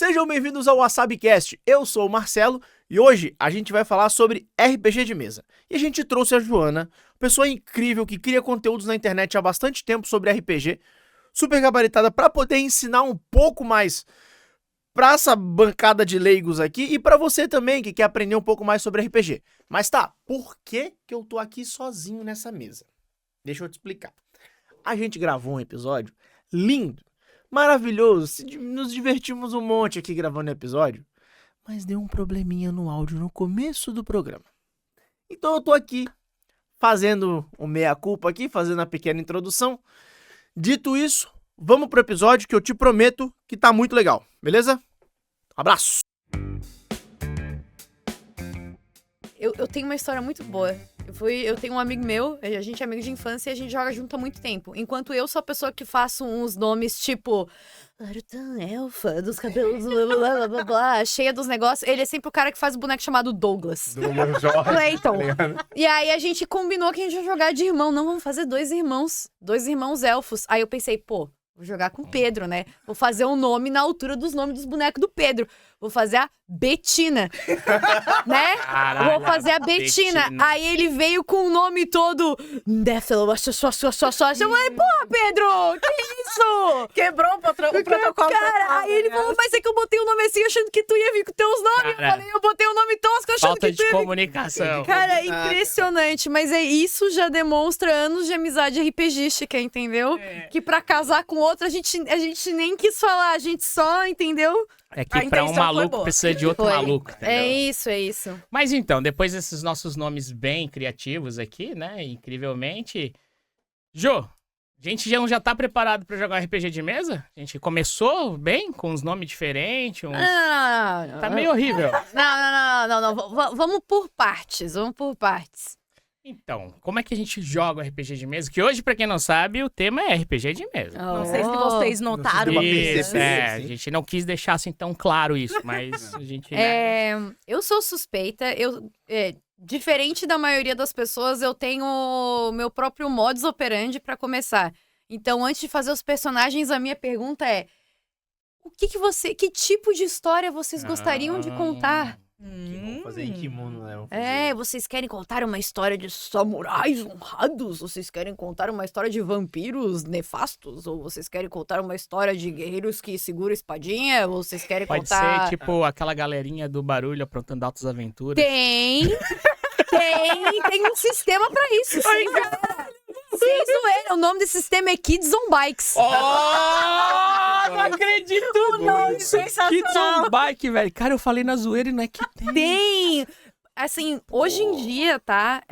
Sejam bem-vindos ao WasabiCast. Eu sou o Marcelo e hoje a gente vai falar sobre RPG de mesa. E a gente trouxe a Joana, pessoa incrível que cria conteúdos na internet há bastante tempo sobre RPG, super gabaritada para poder ensinar um pouco mais para essa bancada de leigos aqui e para você também que quer aprender um pouco mais sobre RPG. Mas tá, por que eu tô aqui sozinho nessa mesa? Deixa eu te explicar. A gente gravou um episódio lindo, maravilhoso, nos divertimos um monte aqui gravando o episódio, mas deu um probleminha no áudio no começo do programa. Então eu tô aqui fazendo o meia-culpa aqui, fazendo a pequena introdução. Dito isso, vamos pro episódio que eu te prometo que tá muito legal, beleza? Abraço! Eu tenho uma história muito boa. Eu tenho um amigo meu, a gente é amigo de infância e a gente joga junto há muito tempo. Enquanto eu sou a pessoa que faço uns nomes tipo Larutã, elfa, dos cabelos blá blá blá blá, cheia dos negócios, ele é sempre o cara que faz o boneco chamado Douglas. Clayton. E aí a gente combinou que a gente ia jogar de irmão. Não, vamos fazer dois irmãos elfos. Aí eu pensei, pô, vou jogar com o Pedro, né? Vou fazer um nome na altura dos nomes dos bonecos do Pedro. Vou fazer a Betina, né? Caralho, vou fazer a Betina. Aí ele veio com o nome todo Défilo, eu falei, porra, Pedro, que isso? Quebrou o protocolo. Cara, aí ele falou, mas é que eu botei o nome assim achando que tu ia vir com teus nomes. Cara, Eu falei, eu botei o nome tosco achando falta que tu de ia vir. comunicação. Cara, impressionante, mas isso já demonstra anos de amizade RPGística, entendeu? Que pra casar com outro a gente nem quis falar, a gente só, entendeu? É A que pra um intenção foi maluco boa. precisa de outro Foi. maluco, entendeu? É isso. Mas então, depois desses nossos nomes bem criativos aqui, né, incrivelmente... Jô, a gente já tá preparado pra jogar um RPG de mesa? A gente começou bem, com uns nomes diferentes, uns... Não. Tá meio horrível. Não. Vamos por partes. Então, como é que a gente joga um RPG de mesa? Que hoje, pra quem não sabe, o tema é RPG de mesa. Não sei se vocês notaram. Pra Isso, perceber, a sim. gente não quis deixar assim tão claro isso, mas a gente... Eu sou suspeita, diferente da maioria das pessoas, eu tenho o meu próprio modus operandi pra começar. Então, antes de fazer os personagens, a minha pergunta é: que tipo de história vocês gostariam de contar? Vamos fazer em kimono, né? Vocês querem contar uma história de samurais honrados? Vocês querem contar uma história de vampiros nefastos? Ou vocês querem contar uma história de guerreiros que seguram espadinha? Ou vocês querem Pode contar... ser, tipo, aquela galerinha do barulho aprontando altas aventuras. Tem um sistema pra isso. Sem zoeira. O nome desse sistema é Kids on Bikes. Oh, não acredito! nome sensacional. Kids on Bike, velho. Cara, eu falei na zoeira e não é que tem. Tem! Assim, hoje em dia, tá?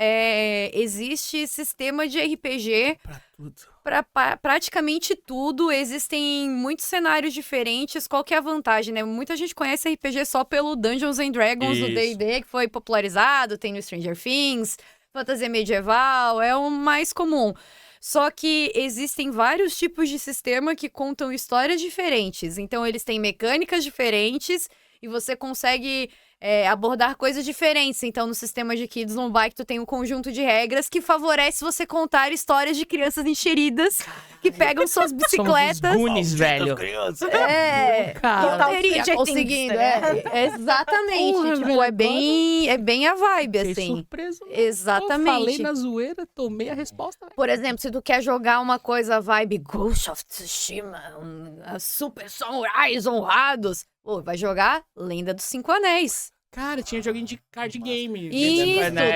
Existe sistema de RPG Pra tudo. pra praticamente tudo. Existem muitos cenários diferentes. Qual que é a vantagem, né? Muita gente conhece RPG só pelo Dungeons and Dragons, do Isso. D&D, que foi popularizado. Tem no Stranger Things, fantasia medieval, é o mais comum. Só que existem vários tipos de sistema que contam histórias diferentes. Então, eles têm mecânicas diferentes e você consegue abordar coisas diferentes. Então, no sistema de Kids on Bike, tu tem um conjunto de regras que favorece você contar histórias de crianças enxeridas que pegam suas bicicletas. Somos os Goonies, velho. Eu Cara. teria Stranger conseguido. Things, Exatamente. Porra, Tipo, velho, é bem a vibe, Fiquei assim. surpreso. Exatamente. Eu falei na zoeira, tomei a resposta. Velho. Por exemplo, se tu quer jogar uma coisa vibe Ghost of Tsushima, super samurais honrados, pô, vai jogar Lenda dos Cinco Anéis. Cara, tinha joguinho de card game. Isso,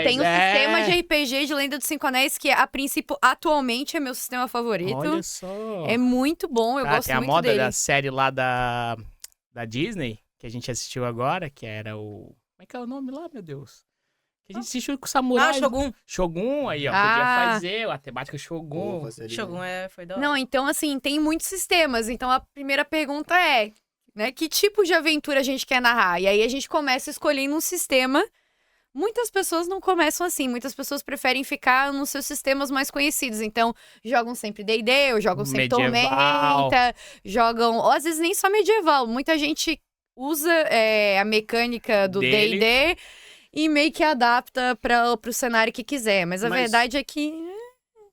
tem um sistema de de... RPG de Lenda dos Cinco Anéis que, a princípio, atualmente é meu sistema favorito. Olha só. É muito bom, eu gosto tem a muito moda dele. da série lá da Disney, que a gente assistiu agora, que era o... Como é que é o nome lá, meu Deus? Que a gente assistiu com o Samurai. Shogun. Shogun, aí, ó. Podia fazer a temática Shogun. Shogun foi da hora. Não, então, assim, tem muitos sistemas. Então, a primeira pergunta é, né, que tipo de aventura a gente quer narrar? E aí, a gente começa escolhendo um sistema. Muitas pessoas não começam assim. Muitas pessoas preferem ficar nos seus sistemas mais conhecidos. Então, jogam sempre D&D, ou jogam sempre Medieval. Tormenta, jogam... Ou, às vezes, nem só medieval. Muita gente usa a mecânica do Dele. D&D e meio que adapta pro cenário que quiser. Mas a verdade é que...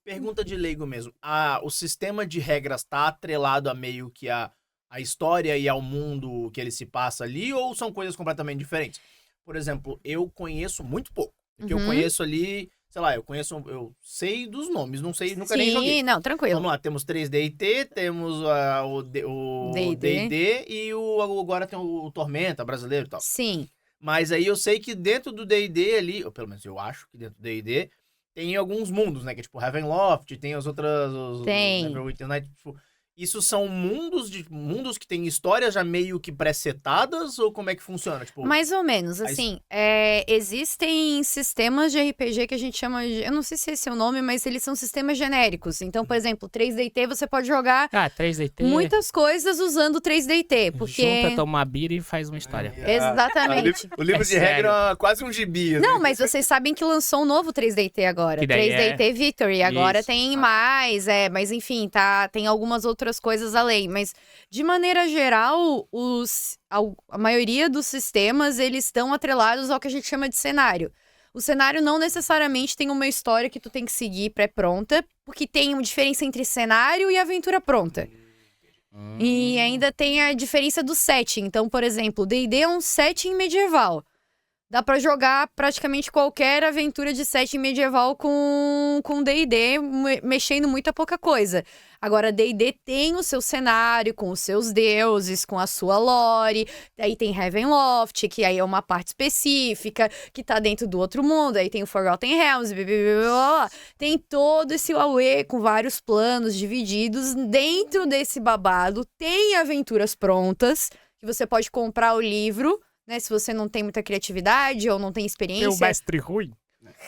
Pergunta de leigo mesmo. O sistema de regras tá atrelado a meio que a a história e ao mundo que ele se passa ali, ou são coisas completamente diferentes? Por exemplo, eu conheço muito pouco. Porque eu conheço ali, sei lá, eu sei dos nomes, não sei, nunca nem joguei. Sim, não, tranquilo. Vamos lá, temos 3D&T, temos o D&D e agora tem o Tormenta brasileiro e tal. Sim. Mas aí eu sei que dentro do D&D ali, ou pelo menos eu acho que dentro do D&D, tem alguns mundos, né? Que é tipo Ravenloft, tem as outras... Tem. Neverwinter Nights, tipo, isso são mundos que têm histórias já meio que pré-setadas, ou como é que funciona? Tipo, Mais ou menos, assim, existem sistemas de RPG que a gente chama de, eu não sei se esse é o nome, mas eles são sistemas genéricos. Então, por exemplo, 3D&T você pode jogar 3D&T. muitas coisas usando 3D&T, porque... Junta, toma uma bira e faz uma história. Exatamente. O livro de É regra é quase um gibi. assim. Não, mas vocês sabem que lançou um novo 3D&T agora. Que daí 3D&T Victory. Agora Isso. tem mais, mas enfim, tem algumas outras coisas além. Mas, de maneira geral, a maioria dos sistemas, eles estão atrelados ao que a gente chama de cenário. O cenário não necessariamente tem uma história que tu tem que seguir pré-pronta, porque tem uma diferença entre cenário e aventura pronta. E ainda tem a diferença do setting. Então, por exemplo, o D&D é um setting medieval. Dá pra jogar praticamente qualquer aventura de setting medieval com D&D, mexendo muita pouca coisa. Agora, D&D tem o seu cenário, com os seus deuses, com a sua lore. Aí tem Ravenloft, que aí é uma parte específica, que tá dentro do outro mundo. Aí tem o Forgotten Realms, blá, blá, blá, blá. Tem todo esse auê com vários planos divididos. Dentro desse babado, tem aventuras prontas, que você pode comprar o livro, né, se você não tem muita criatividade ou não tem experiência. Meu mestre ruim.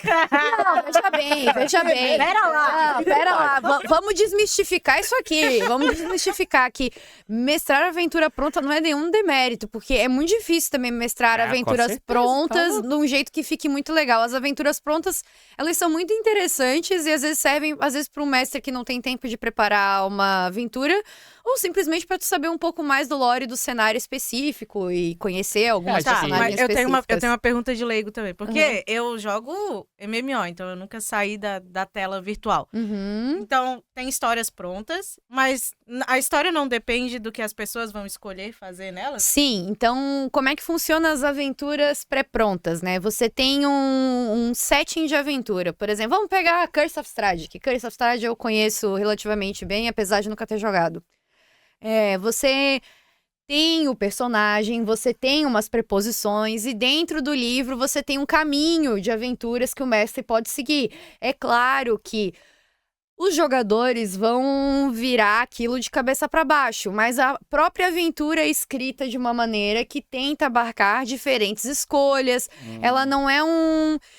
Não, veja bem. Pera lá. Não, pera lá. Vamos desmistificar isso aqui. Vamos desmistificar que mestrar aventura pronta não é nenhum demérito, porque é muito difícil também mestrar com aventuras certeza, prontas de um jeito que fique muito legal. As aventuras prontas, elas são muito interessantes e às vezes servem, para um mestre que não tem tempo de preparar uma aventura, ou simplesmente para tu saber um pouco mais do lore do cenário específico e conhecer algumas Tá, personagens Mas eu tenho específicas. uma pergunta de leigo também. Porque eu jogo MMO, então eu nunca saí da tela virtual. Uhum. Então, tem histórias prontas, mas a história não depende do que as pessoas vão escolher fazer nelas? Sim, então como é que funciona as aventuras pré-prontas, né? Você tem um setting de aventura, por exemplo, vamos pegar Curse of Strahd, que Curse of Strahd eu conheço relativamente bem, apesar de nunca ter jogado. Você tem o personagem, você tem umas preposições e dentro do livro você tem um caminho de aventuras que o mestre pode seguir. É claro que os jogadores vão virar aquilo de cabeça para baixo, mas a própria aventura é escrita de uma maneira que tenta abarcar diferentes escolhas. Ela não é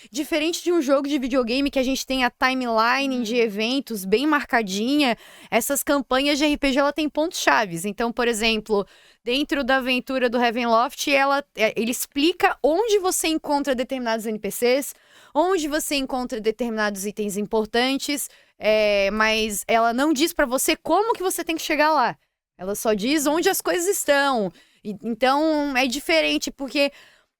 diferente de um jogo de videogame que a gente tem a timeline de eventos bem marcadinha. Essas campanhas de RPG, ela tem pontos chaves. Então, por exemplo, dentro da aventura do Ravenloft, ele explica onde você encontra determinados NPCs, onde você encontra determinados itens importantes, mas ela não diz pra você como que você tem que chegar lá. Ela só diz onde as coisas estão. Então, é diferente, porque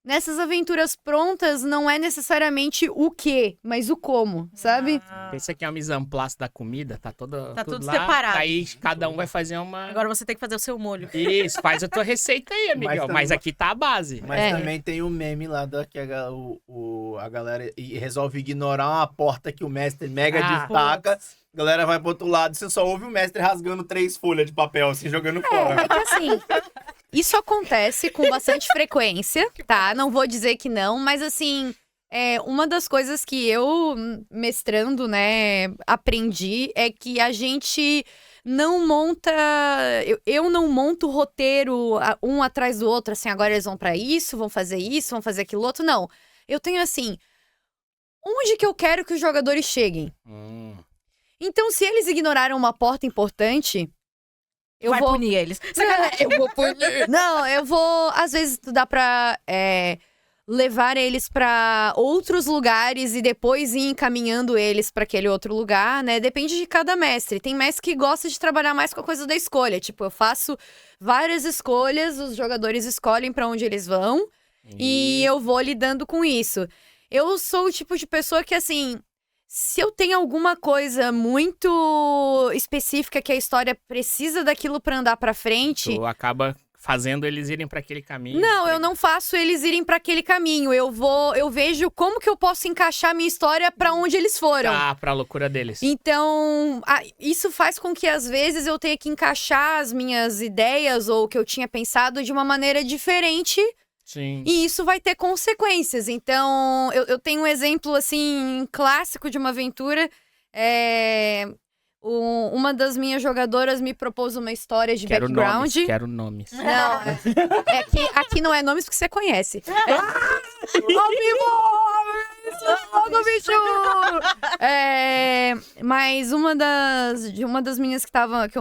nessas aventuras prontas não é necessariamente o que, mas o como, sabe? Pensa que é uma mise en place da comida, tá toda Tá tudo lá, separado. Aí cada um vai fazer uma... Agora você tem que fazer o seu molho. Isso, faz a tua receita aí, amigão. Mas aqui tá a base. Mas também tem o meme lá que a galera resolve ignorar uma porta que o mestre mega destaca. A galera vai pro outro lado e você só ouve o mestre rasgando 3 folhas de papel, assim, jogando fora. É que assim, isso acontece com bastante frequência, tá? Não vou dizer que não, mas assim, uma das coisas que eu, mestrando, né, aprendi é que a gente não monta... Eu não monto roteiro um atrás do outro, assim, agora eles vão pra isso, vão fazer aquilo outro, não. Eu tenho assim, onde que eu quero que os jogadores cheguem? Então, se eles ignoraram uma porta importante, eu vou punir eles. eu vou punir. Não, eu vou... Às vezes dá pra levar eles pra outros lugares e depois ir encaminhando eles pra aquele outro lugar, né? Depende de cada mestre. Tem mestre que gosta de trabalhar mais com a coisa da escolha. Tipo, eu faço várias escolhas, os jogadores escolhem pra onde eles vão e eu vou lidando com isso. Eu sou o tipo de pessoa que, assim... Se eu tenho alguma coisa muito específica que a história precisa daquilo pra andar pra frente... Tu acaba fazendo eles irem pra aquele caminho. Não, eu não faço eles irem pra aquele caminho. Eu vejo como que eu posso encaixar minha história pra onde eles foram. Ah, pra loucura deles. Então, isso faz com que às vezes eu tenha que encaixar as minhas ideias ou o que eu tinha pensado de uma maneira diferente. Sim. E isso vai ter consequências. Então, eu tenho um exemplo, assim, clássico de uma aventura. Uma das minhas jogadoras me propôs uma história de background. Quero nomes. Não, aqui não é nomes porque você conhece. Ao vivo! Bicho! Mas uma das minhas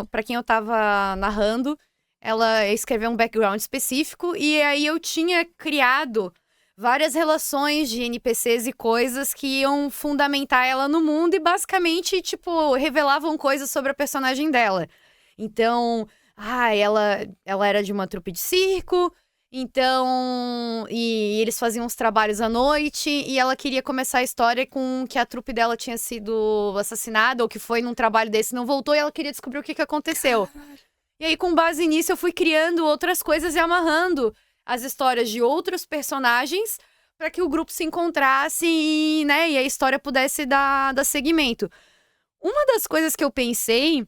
pra quem eu tava narrando, ela escreveu um background específico e aí eu tinha criado várias relações de NPCs e coisas que iam fundamentar ela no mundo e basicamente, tipo, revelavam coisas sobre a personagem dela. Então, ela era de uma trupe de circo, então, e eles faziam uns trabalhos à noite e ela queria começar a história com que a trupe dela tinha sido assassinada ou que foi num trabalho desse e não voltou e ela queria descobrir o que aconteceu. E aí, com base nisso, eu fui criando outras coisas e amarrando as histórias de outros personagens para que o grupo se encontrasse e a história pudesse dar seguimento. Uma das coisas que eu pensei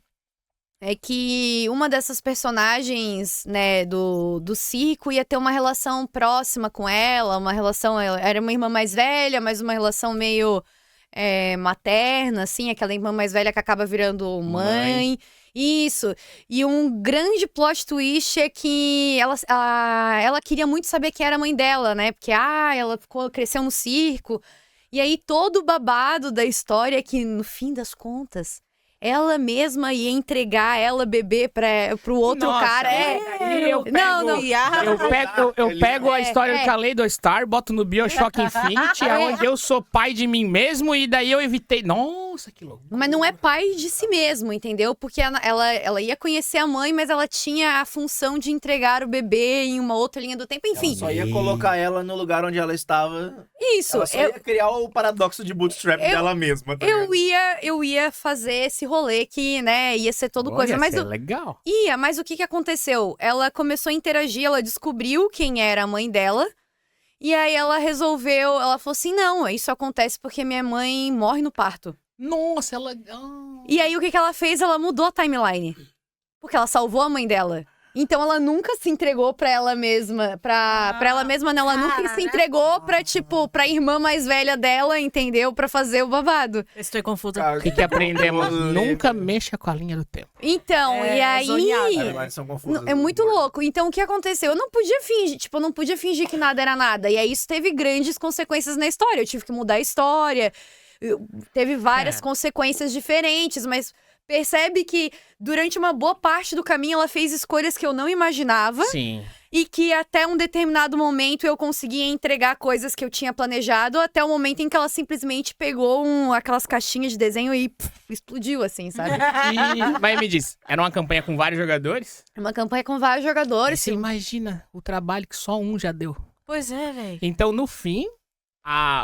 é que uma dessas personagens, né, do circo ia ter uma relação próxima com ela, ela era uma irmã mais velha, mas uma relação meio materna, assim, aquela irmã mais velha que acaba virando mãe. Isso. E um grande plot twist é que ela queria muito saber quem era a mãe dela, né? Porque, ela cresceu no circo. E aí, todo o babado da história é que, no fim das contas, ela mesma ia entregar ela bebê pro outro cara. Eu pego a história do Kaleidostar, boto no BioShock Infinite, onde eu sou pai de mim mesmo, e daí eu evitei. Nossa, que louco. Mas não é pai de si mesmo, entendeu? Porque ela ia conhecer a mãe, mas ela tinha a função de entregar o bebê em uma outra linha do tempo, enfim. Ela só ia colocar ela no lugar onde ela estava. Isso. Ela só ia criar o paradoxo de bootstrap dela mesma. Tá eu ia fazer esse rolê que, né, ia ser todo coisa. Mas legal. Mas o que aconteceu? Ela começou a interagir, ela descobriu quem era a mãe dela. E aí ela falou assim, não, isso acontece porque minha mãe morre no parto. Nossa, ela... E aí o que ela fez? Ela mudou a timeline. Porque ela salvou a mãe dela. Então ela nunca se entregou pra ela mesma. Pra ela mesma, não. Ela nunca se entregou pra irmã mais velha dela, entendeu? Pra fazer o babado. Estou confusa. O que aprendemos? Nunca mexa com a linha do tempo. Então, e aí... É muito louco. Então, o que aconteceu? Eu não podia fingir que nada era nada. E aí, isso teve grandes consequências na história. Eu tive que mudar a história. Teve várias consequências diferentes, mas percebe que durante uma boa parte do caminho ela fez escolhas que eu não imaginava. Sim. E que até um determinado momento eu conseguia entregar coisas que eu tinha planejado, até o momento em que ela simplesmente pegou aquelas caixinhas de desenho e explodiu, assim, sabe? Mas me diz, era uma campanha com vários jogadores? Uma campanha com vários jogadores. Você imagina o trabalho que só um já deu. Pois é, velho. Então, no fim,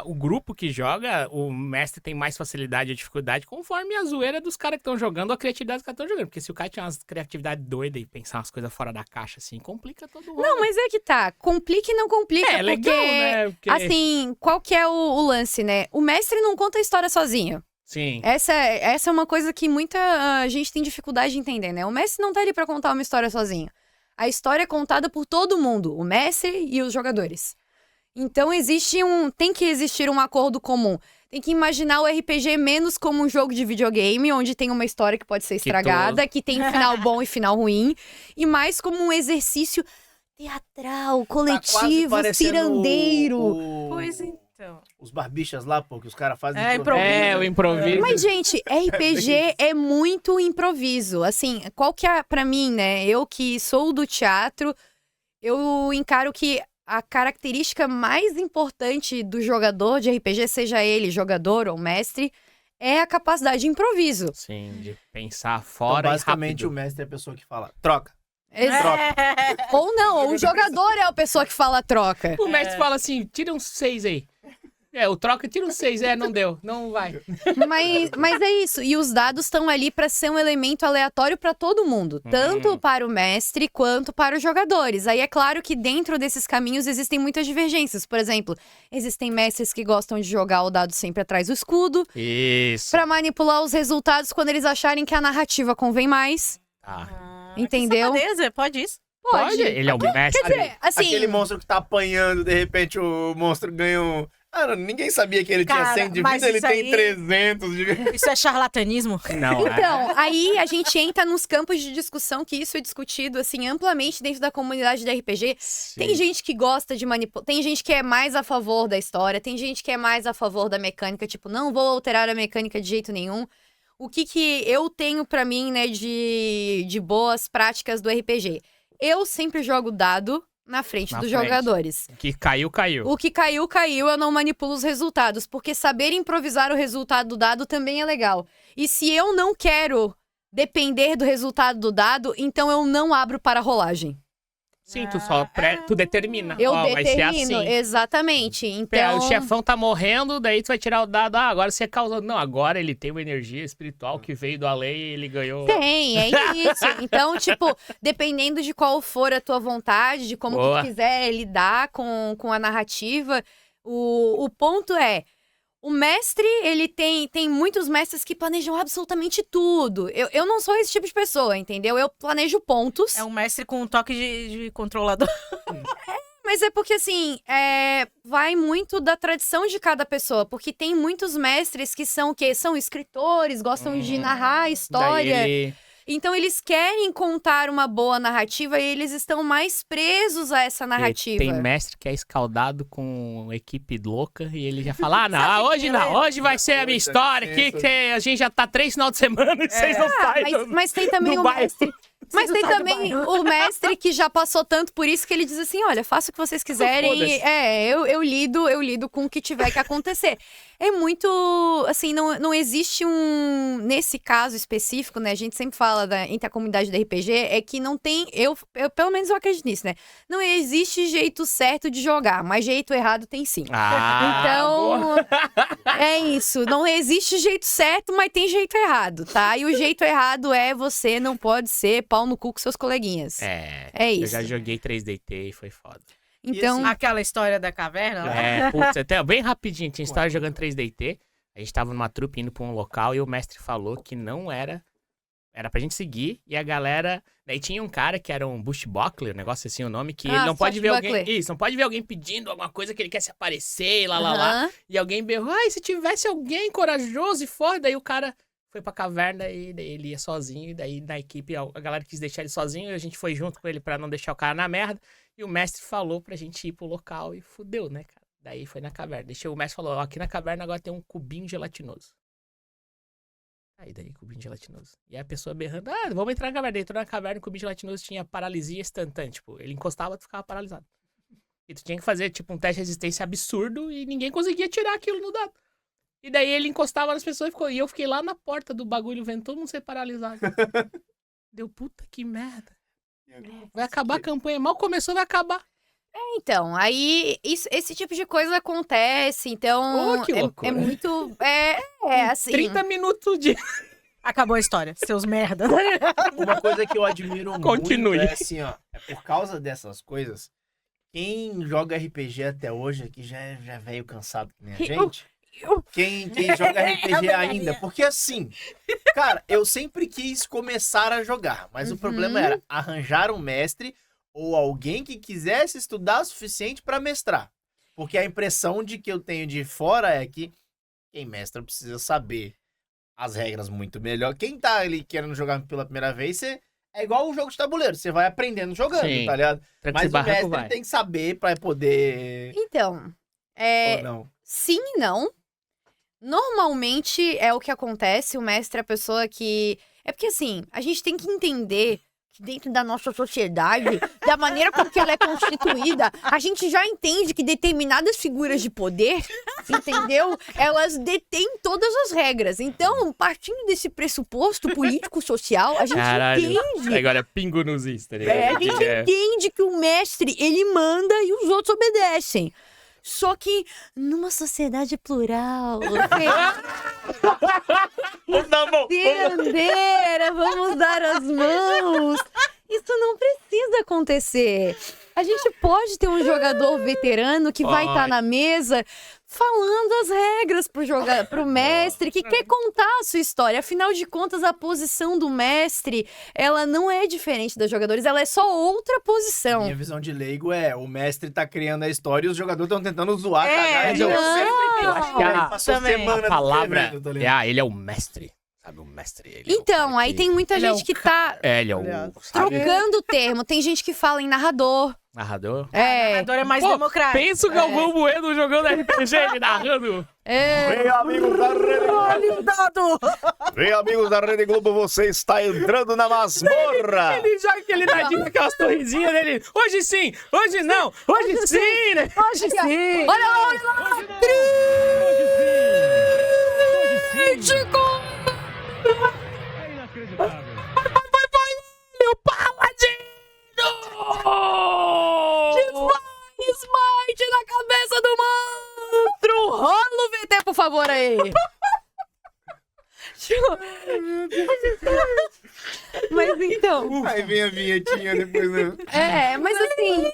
o grupo que joga, o mestre tem mais facilidade e dificuldade conforme a zoeira dos caras que estão jogando ou a criatividade dos caras que estão jogando. Porque se o cara tinha umas criatividade doida e pensar umas coisas fora da caixa, assim, complica todo mundo. Não, mas é que tá. Complica e não complica. É legal, né? Porque... Assim, qual que é o lance, né? O mestre não conta a história sozinho. Sim. Essa é uma coisa que muita gente tem dificuldade de entender, né? O mestre não tá ali pra contar uma história sozinho. A história é contada por todo mundo, o mestre e os jogadores. Então tem que existir um acordo comum. Tem que imaginar o RPG menos como um jogo de videogame, onde tem uma história que pode ser estragada, que tem final bom e final ruim, e mais como um exercício teatral, coletivo, cirandeiro. Pois então. Os barbichas lá, pô, que os caras fazem o improviso. Mas, gente, RPG é muito improviso. Assim, qual que é, pra mim, né? Eu que sou do teatro, eu encaro que a característica mais importante do jogador de RPG, seja ele jogador ou mestre, é a capacidade de improviso. Sim, de pensar fora então, basicamente, e rápido. o mestre é a pessoa que fala, troca. Troca. Ou não, ou o jogador é a pessoa que fala troca. O mestre fala assim, tira uns 6 aí. O troca tira um 6. Não deu. Não vai. Mas é isso. E os dados estão ali para ser um elemento aleatório para todo mundo. Tanto para o mestre quanto para os jogadores. Aí é claro que dentro desses caminhos existem muitas divergências. Por exemplo, existem mestres que gostam de jogar o dado sempre atrás do escudo. Isso. Para manipular os resultados quando eles acharem que a narrativa convém mais. Entendeu? Que safadeza, pode isso? Pode. Ele é o mestre. Quer dizer, assim... Aquele monstro que tá apanhando, de repente o monstro ganha um... ninguém sabia que ele Cara, tinha 100 de mas vida, ele isso tem aí- 300 de vida. Isso é charlatanismo? Não, Então, aí a gente entra nos campos de discussão que isso é discutido, assim, amplamente dentro da comunidade de RPG. Tem gente que gosta de manipular, tem gente que é mais a favor da história, tem gente que é mais a favor da mecânica, tipo, não vou alterar a mecânica de jeito nenhum. O que eu tenho pra mim, né, de boas práticas do RPG? Eu sempre jogo dado na frente Na dos frente. jogadores. Que caiu. O que caiu, eu não manipulo os resultados, porque saber improvisar o resultado do dado também é legal. E se eu não quero depender do resultado do dado, então eu não abro para rolagem. Sim, tu determina. Eu Vai ser determino, assim. exatamente. O Então, chefão tá morrendo, daí tu vai tirar o dado. Agora você causou. Não, agora ele tem uma energia espiritual que veio do além e ele ganhou. tem, é isso. Então, tipo, dependendo de qual for a tua vontade, de como Boa. tu quiser lidar com a narrativa, o ponto é, o mestre, ele tem muitos mestres que planejam absolutamente tudo. Eu não sou esse tipo de pessoa, entendeu? Eu planejo pontos. É um mestre com um toque de controlador. Mas é porque, assim, vai muito da tradição de cada pessoa. Porque tem muitos mestres que são o quê? São escritores, gostam de narrar a história. Daí ele... Então, eles querem contar uma boa narrativa e eles estão mais presos a essa narrativa. Tem mestre que é escaldado com equipe louca e ele já fala: hoje não, hoje vai ser a minha história aqui, que a gente já tá 3 final de semana e vocês não saem. Mas tem também do o bairro. mestre. Mas tem também o mestre que já passou tanto por isso que ele diz assim: olha, faça o que vocês quiserem. Foda-se. Eu lido com o que tiver que acontecer. É muito. Assim, não existe um. Nesse caso específico, né? A gente sempre fala entre a comunidade do RPG, é que não tem. Eu pelo menos eu acredito nisso, né? Não existe jeito certo de jogar, mas jeito errado tem sim. Então, é isso. Não existe jeito certo, mas tem jeito errado, tá? E o jeito errado é você não pode ser pau no cu com seus coleguinhas. É isso. Eu já joguei 3DT e foi foda. Então, Aquela história da caverna lá. Putz, até bem rapidinho, a gente tava jogando 3DT, a gente tava numa trupe indo pra um local e o mestre falou que não era pra gente seguir, e a galera... Daí tinha um cara que era um bushbuckler, um negócio assim, o nome, que ele não pode ver alguém... swashbuckler. Isso, não pode ver alguém pedindo alguma coisa que ele quer se aparecer, lá. E alguém berrou, se tivesse alguém corajoso e forte, daí o cara foi pra caverna e daí ele ia sozinho, e daí na equipe a galera quis deixar ele sozinho, e a gente foi junto com ele pra não deixar o cara na merda, e o mestre falou pra gente ir pro local e fudeu, né, cara? Daí foi na caverna. O mestre falou, aqui na caverna agora tem um cubinho gelatinoso. Aí daí, cubinho gelatinoso. E a pessoa berrando, vamos entrar na caverna. Daí entrou na caverna, o cubinho gelatinoso tinha paralisia instantânea. Tipo, ele encostava, tu ficava paralisado. E tu tinha que fazer, tipo, um teste de resistência absurdo e ninguém conseguia tirar aquilo no dado. E daí ele encostava nas pessoas e eu fiquei lá na porta do bagulho vendo todo mundo ser paralisado. Deu, puta que merda. Vai acabar a campanha. Mal começou, vai acabar. então, aí esse tipo de coisa acontece, então Que loucura. é muito assim. 30 minutos de... Acabou a história, seus merda. Uma coisa que eu admiro Continue. muito é assim, ó. É por causa dessas coisas, quem joga RPG até hoje aqui já é velho cansado que nem a gente. Quem joga RPG ainda. Porque assim, cara, eu sempre quis começar a jogar, mas o problema era arranjar um mestre ou alguém que quisesse estudar o suficiente pra mestrar. Porque a impressão de que eu tenho de fora é que quem mestra precisa saber as regras muito melhor. Quem tá ali querendo jogar pela primeira vez, é igual um jogo de tabuleiro. Você vai aprendendo jogando, Sim. tá ligado? Tranco Mas e o barranco mestre vai. tem que saber pra poder... Então, Ou não. sim e não. Normalmente é o que acontece, o mestre é a pessoa que... É porque assim, a gente tem que entender que dentro da nossa sociedade, da maneira como que ela é constituída, a gente já entende que determinadas figuras de poder, entendeu? Elas detêm todas as regras. Então, partindo desse pressuposto político-social, a gente entende... Agora pingo nos is, tá ligado? A gente entende que o mestre, ele manda e os outros obedecem. Só que numa sociedade plural, bandeira, vamos dar as mãos. Isso não precisa acontecer. A gente pode ter um jogador veterano que vai estar na mesa falando as regras pro mestre, que quer contar a sua história. Afinal de contas, a posição do mestre, ela não é diferente dos jogadores, ela é só outra posição. Minha visão de leigo é, o mestre tá criando a história e os jogadores estão tentando zoar, cagar. não. Eu acho que passou também. semana A palavra escrevendo, tá ligado? ele é o mestre. Sabe, o mestre, ele Então, é o cara aí tem muita Ele é gente o que tá ele é o trocando o termo. Tem gente que fala em narrador. narrador. O narrador é mais Pô, democrático. Pensa o Galvão Bueno jogando RPG, ele narrando. Vem, amigos da Rede Globo! Dado! Vem, amigos da Rede Globo, você está entrando na masmorra! Ele joga aquele dadinho, aquelas torrezinhas dele. Hoje sim, hoje não, hoje sim, né? Hoje sim! Olha lá! Crítico! Meu paladino! Divine Smite na cabeça do monstro! Rola o VT, por favor, aí! Mas então... Aí vem a vinhetinha depois, né? Mas assim...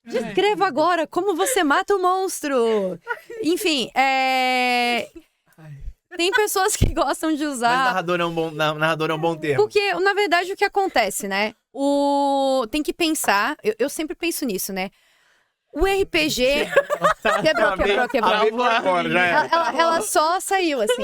Descreva agora como você mata o monstro! Enfim, tem pessoas que gostam de Mas usar... narrador é um bom termo. Porque, na verdade, o que acontece, né? Tem que pensar... Eu sempre penso nisso, né? O RPG... Quebrou. Agora, já é. Ela só saiu, assim.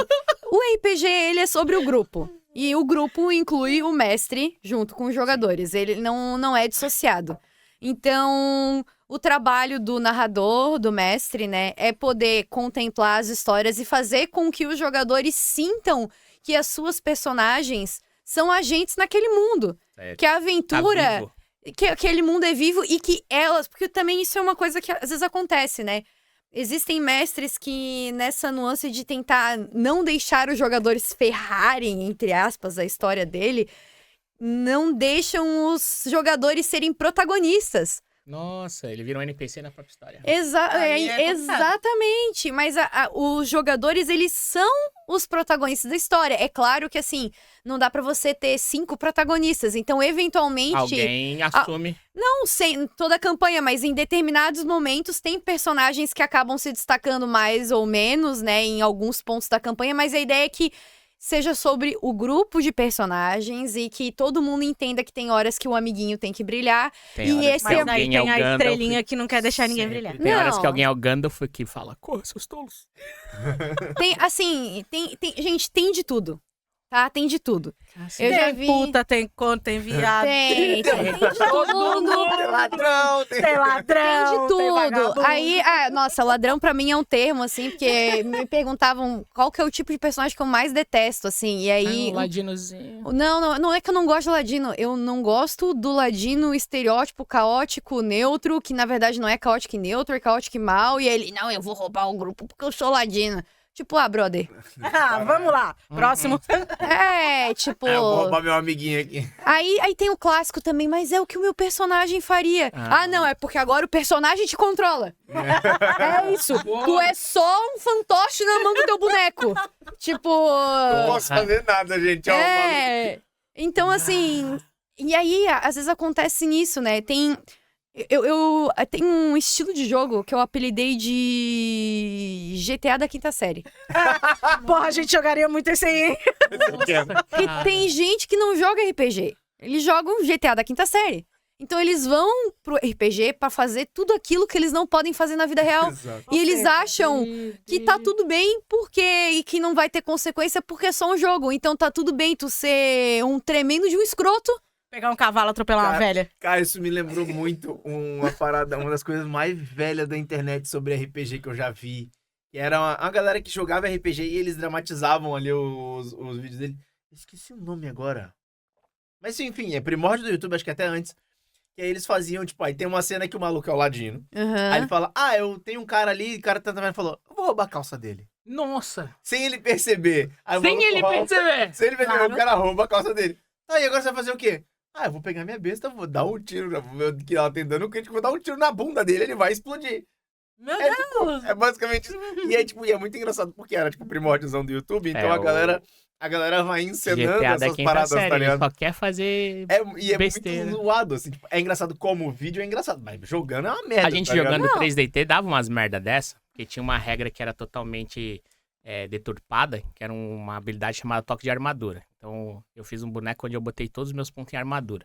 O RPG, ele é sobre o grupo. E o grupo inclui o mestre junto com os jogadores. Ele não é dissociado. Então, o trabalho do narrador, do mestre, né, é poder contemplar as histórias e fazer com que os jogadores sintam que as suas personagens são agentes naquele mundo. É, Que a tá aventura... vivo. Que aquele mundo é vivo e que elas... Porque também isso é uma coisa que às vezes acontece, né? Existem mestres que, nessa nuance de tentar não deixar os jogadores ferrarem, entre aspas, a história dele, não deixam os jogadores serem protagonistas. Nossa, ele vira um NPC na própria história. Aí é Exatamente. Mas os jogadores, eles são os protagonistas da história. É claro que, assim, não dá pra você ter 5 protagonistas. Então, eventualmente... Alguém assume. Não sem toda a campanha, mas em determinados momentos tem personagens que acabam se destacando mais ou menos, né, em alguns pontos da campanha, mas a ideia é que seja sobre o grupo de personagens e que todo mundo entenda que tem horas que o amiguinho tem que brilhar. Tem E horas esse que é Mas aí alguém é o tem a Gandalf. estrelinha que não quer deixar ninguém Sempre. brilhar. Tem horas Não. que alguém é o Gandalf que fala, corra, seus tolos. Tem, assim, gente, tem de tudo, tá? Tem de tudo. Eu já Tem vi... puta, tem conto, tem viado. Tem de tudo. Tem ladrão, tem... Tem ladrão, Tem de tudo. vagabundo. Aí, nossa, ladrão pra mim é um termo, assim, porque me perguntavam qual que é o tipo de personagem que eu mais detesto, assim. E aí. Um ladinozinho. Não é que eu não gosto de ladino. Eu não gosto do ladino estereótipo caótico neutro, que na verdade não é caótico e neutro, é caótico e mal. E aí ele, não, eu vou roubar o grupo porque eu sou ladino. Tipo, brother. Vamos lá. Próximo. Tipo. Eu vou roubar meu amiguinho aqui. Aí tem o clássico também, mas é o que o meu personagem faria. Não, é porque agora o personagem te controla. É isso. Tu é só um fantoche na mão do teu boneco. Tipo. Não posso fazer nada, gente. Então, assim. E aí, às vezes acontece nisso, né? Eu tenho um estilo de jogo que eu apelidei de GTA da quinta série. Porra, a gente jogaria muito esse aí, hein? E tem gente que não joga RPG. Eles jogam GTA da quinta série. Então eles vão pro RPG pra fazer tudo aquilo que eles não podem fazer na vida real. Exato. E eles acham que tá tudo bem e que não vai ter consequência porque é só um jogo. Então tá tudo bem tu ser um tremendo de um escroto. Pegar um cavalo, atropelar uma velha. Cara, isso me lembrou muito uma das coisas mais velhas da internet sobre RPG que eu já vi. Que era uma galera que jogava RPG e eles dramatizavam ali os vídeos dele. Esqueci o nome agora. Mas enfim, é primórdio do YouTube, acho que até antes. E aí eles faziam, tipo, aí tem uma cena que o maluco é o ladino. Aí ele fala, eu tenho um cara ali, e o cara também falou, eu vou roubar a calça dele. Nossa. Sem ele perceber. Aí o Sem maluco ele rouba- perceber. Sem ele perceber, Claro. o cara rouba a calça dele. Aí agora você vai fazer o quê? eu vou pegar minha besta, vou dar um tiro, que ela tem dano crítico, vou dar um tiro na bunda dele, ele vai explodir. Meu É, Deus! É basicamente isso. E é muito engraçado, porque era, tipo, o primórdiozão do YouTube, então a galera vai encenando GTA da essas quinta paradas, série, tá ele ligado? só quer fazer E é besteira. muito zoado, assim, tipo, é engraçado como o vídeo é engraçado, mas jogando é uma merda, A gente tá ligado? jogando 3DT dava umas merda dessa, porque tinha uma regra que era totalmente deturpada, que era uma habilidade chamada toque de armadura. Então, eu fiz um boneco onde eu botei todos os meus pontos em armadura.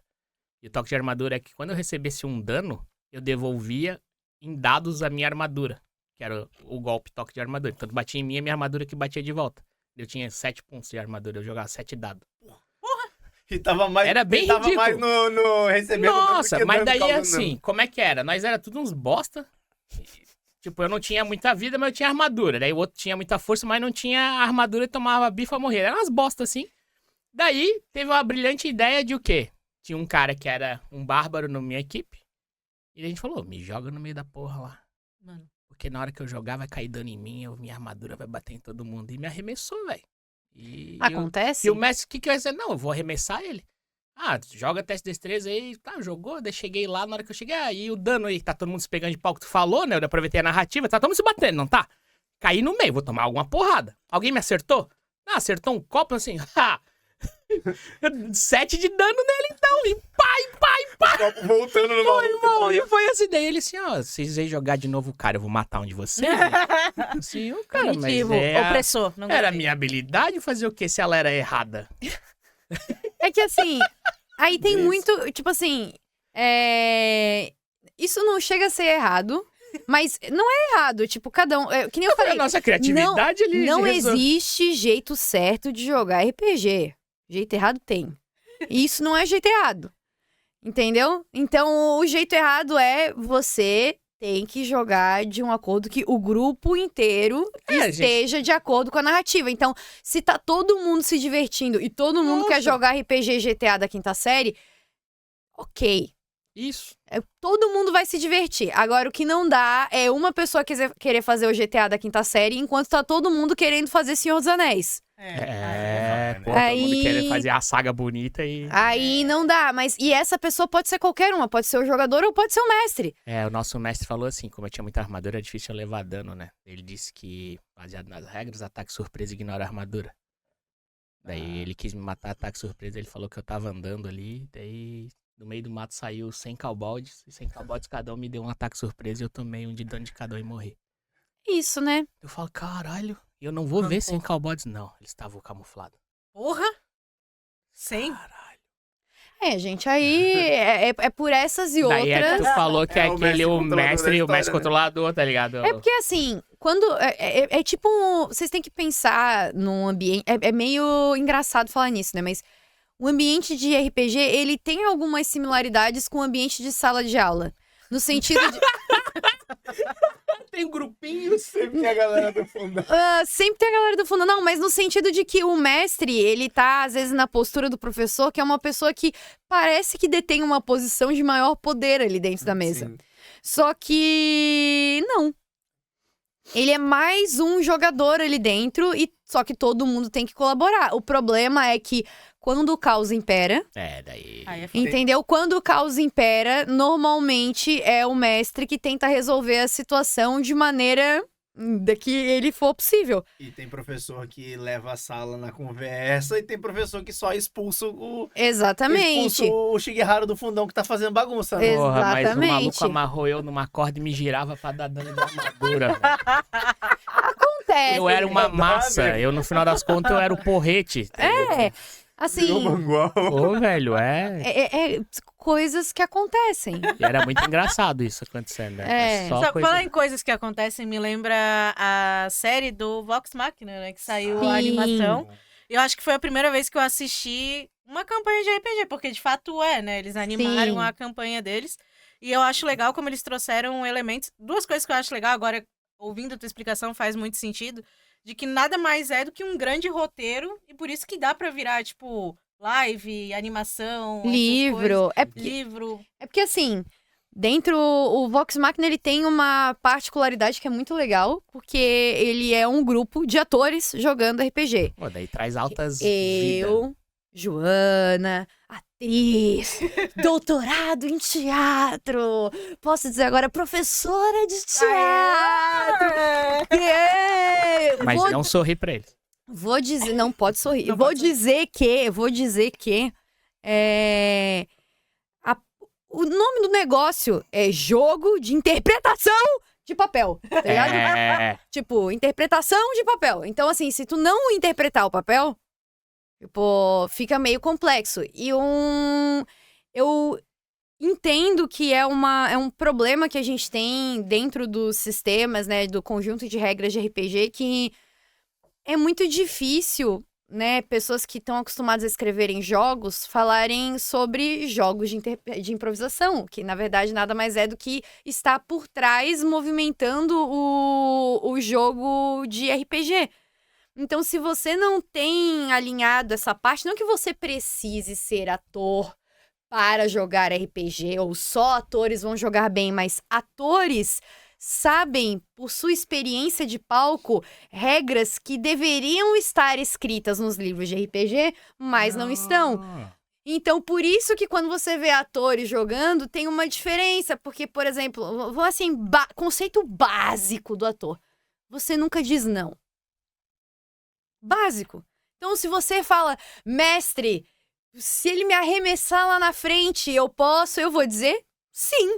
E o toque de armadura é que quando eu recebesse um dano, eu devolvia em dados a minha armadura, que era o golpe toque de armadura. Então, batia em mim, a minha armadura que batia de volta. Eu tinha 7 pontos de armadura, eu jogava 7 dados. E tava mais, Era bem tava ridículo. mais no recebendo dano do Nossa, que mas dando daí causando assim, dano. como é que era? Nós era tudo uns bosta. Tipo, eu não tinha muita vida, mas eu tinha armadura. Daí o outro tinha muita força, mas não tinha armadura e tomava bifa a morrer. Era umas bosta assim. Daí teve uma brilhante ideia de o quê? Tinha um cara que era um bárbaro na minha equipe. E a gente falou, me joga no meio da porra lá. Mano. Porque na hora que eu jogar vai cair dano em mim, minha armadura vai bater em todo mundo. E me arremessou, velho. Acontece? E o Messi, o que vai dizer? Não, eu vou arremessar ele. Joga teste de destreza aí. Tá, jogou. Daí cheguei lá, na hora que eu cheguei, e o dano aí, tá todo mundo se pegando de pau que tu falou, né? Eu aproveitei a narrativa, tá todo mundo se batendo, não tá? Caí no meio, vou tomar alguma porrada. Alguém me acertou? Acertou um copo assim, 7 de dano nele então, e pá. O copo voltando no maluco. Irmão, e foi assim, daí ele assim, vocês vêm jogar de novo, cara, eu vou matar um de vocês. Assim, o cara, mas Punitivo, opressor. Não era a gostei. minha habilidade fazer o quê se ela era errada? É que assim, aí tem muito, tipo assim, isso não chega a ser errado, mas não é errado, tipo, cada um, que nem eu A falei, nossa criatividade ali não resolve. existe jeito certo de jogar RPG. Jeito errado tem. E isso não é jeito errado. Entendeu? Então, o jeito errado é você tem que jogar de um acordo que o grupo inteiro esteja de acordo com a narrativa. Então, se tá todo mundo se divertindo e todo mundo quer jogar RPG GTA da quinta série, ok. Isso. Todo mundo vai se divertir. Agora, o que não dá é uma pessoa querer fazer o GTA da quinta série enquanto tá todo mundo querendo fazer Senhor dos Anéis. Todo mundo querendo fazer a saga bonita e... Aí não dá, e essa pessoa pode ser qualquer uma, pode ser o jogador ou pode ser o mestre. O nosso mestre falou assim, como eu tinha muita armadura, é difícil eu levar dano, né? Ele disse que, baseado nas regras, ataque surpresa ignora a armadura. Daí ele quis me matar, ataque surpresa, ele falou que eu tava andando ali, daí no meio do mato saiu 100 cowboys, e 100 cowboys cada um me deu um ataque surpresa e eu tomei um de dano de cada um e morri. Isso, né? Eu falo, caralho, eu não vou ver 100 cowboys, não. Eles estavam camuflados. Porra! 100? Caralho. Gente, aí é por essas e Daí outras. tu falou que o mestre o controlador mestre da história, né? controlador, tá ligado? É porque assim, quando. É tipo. Vocês têm que pensar num ambiente. É meio engraçado falar nisso, né? Mas o ambiente de RPG, ele tem algumas similaridades com o ambiente de sala de aula. No sentido de. Tem grupinhos. Sempre tem a galera do fundo. Sempre tem a galera do fundo. Não, mas no sentido de que o mestre, ele tá, às vezes, na postura do professor, que é uma pessoa que parece que detém uma posição de maior poder ali dentro da mesa. Sim. Só que não. Ele é mais um jogador ali dentro, só que todo mundo tem que colaborar. O problema é que quando o caos impera, Daí... Aí é foda. entendeu? Quando o caos impera, normalmente é o mestre que tenta resolver a situação de maneira da que ele for possível. E tem professor que leva a sala na conversa e tem professor que só expulsa Exatamente. o Shigeharu do fundão que tá fazendo bagunça. Né? Porra, mas o Exatamente. maluco amarrou eu numa corda e me girava pra dar dano de armadura, velho. Acontece. Eu era uma Não dá, massa. velho. Eu, no final das contas, eu era o porrete. Assim, Virou mangual. Ô, velho, coisas que acontecem. E era muito engraçado isso acontecendo, né? Só coisa... falar em coisas que acontecem, me lembra a série do Vox Machina, né? Que saiu Sim. a animação. Eu acho que foi a primeira vez que eu assisti uma campanha de RPG, porque de fato né? Eles animaram Sim. a campanha deles. E eu acho legal como eles trouxeram elementos. Duas coisas que eu acho legal, agora, ouvindo a tua explicação, faz muito sentido. De que nada mais é do que um grande roteiro. E por isso que dá pra virar, tipo, live, animação, essas Livro. coisas. Livro. É porque assim, dentro o Vox Machina ele tem uma particularidade que é muito legal, porque ele é um grupo de atores jogando RPG. Pô, daí traz altas vidas. Eu, Joana, a atriz, doutorado em teatro, posso dizer agora professora de teatro. Mas Vou- não sorri pra eles. Vou dizer, não pode sorrir. Não vou pode sorrir. dizer que o nome do negócio é jogo de interpretação de papel, tá ligado? É. Tipo, interpretação de papel. Então, assim, se tu não interpretar o papel, tipo, fica meio complexo. E eu entendo que é um problema que a gente tem dentro dos sistemas, né, do conjunto de regras de RPG, que é muito difícil, né, pessoas que estão acostumadas a escreverem jogos falarem sobre jogos de improvisação, que na verdade nada mais é do que está por trás movimentando o jogo de RPG. Então, se você não tem alinhado essa parte, não que você precise ser ator para jogar RPG, ou só atores vão jogar bem, mas atores sabem, por sua experiência de palco, regras que deveriam estar escritas nos livros de RPG, mas não estão. Então, por isso que quando você vê atores jogando, tem uma diferença. Porque, por exemplo, vou assim, conceito básico do ator. Você nunca diz não. Básico. Então, se você fala, mestre, se ele me arremessar lá na frente, eu vou dizer sim.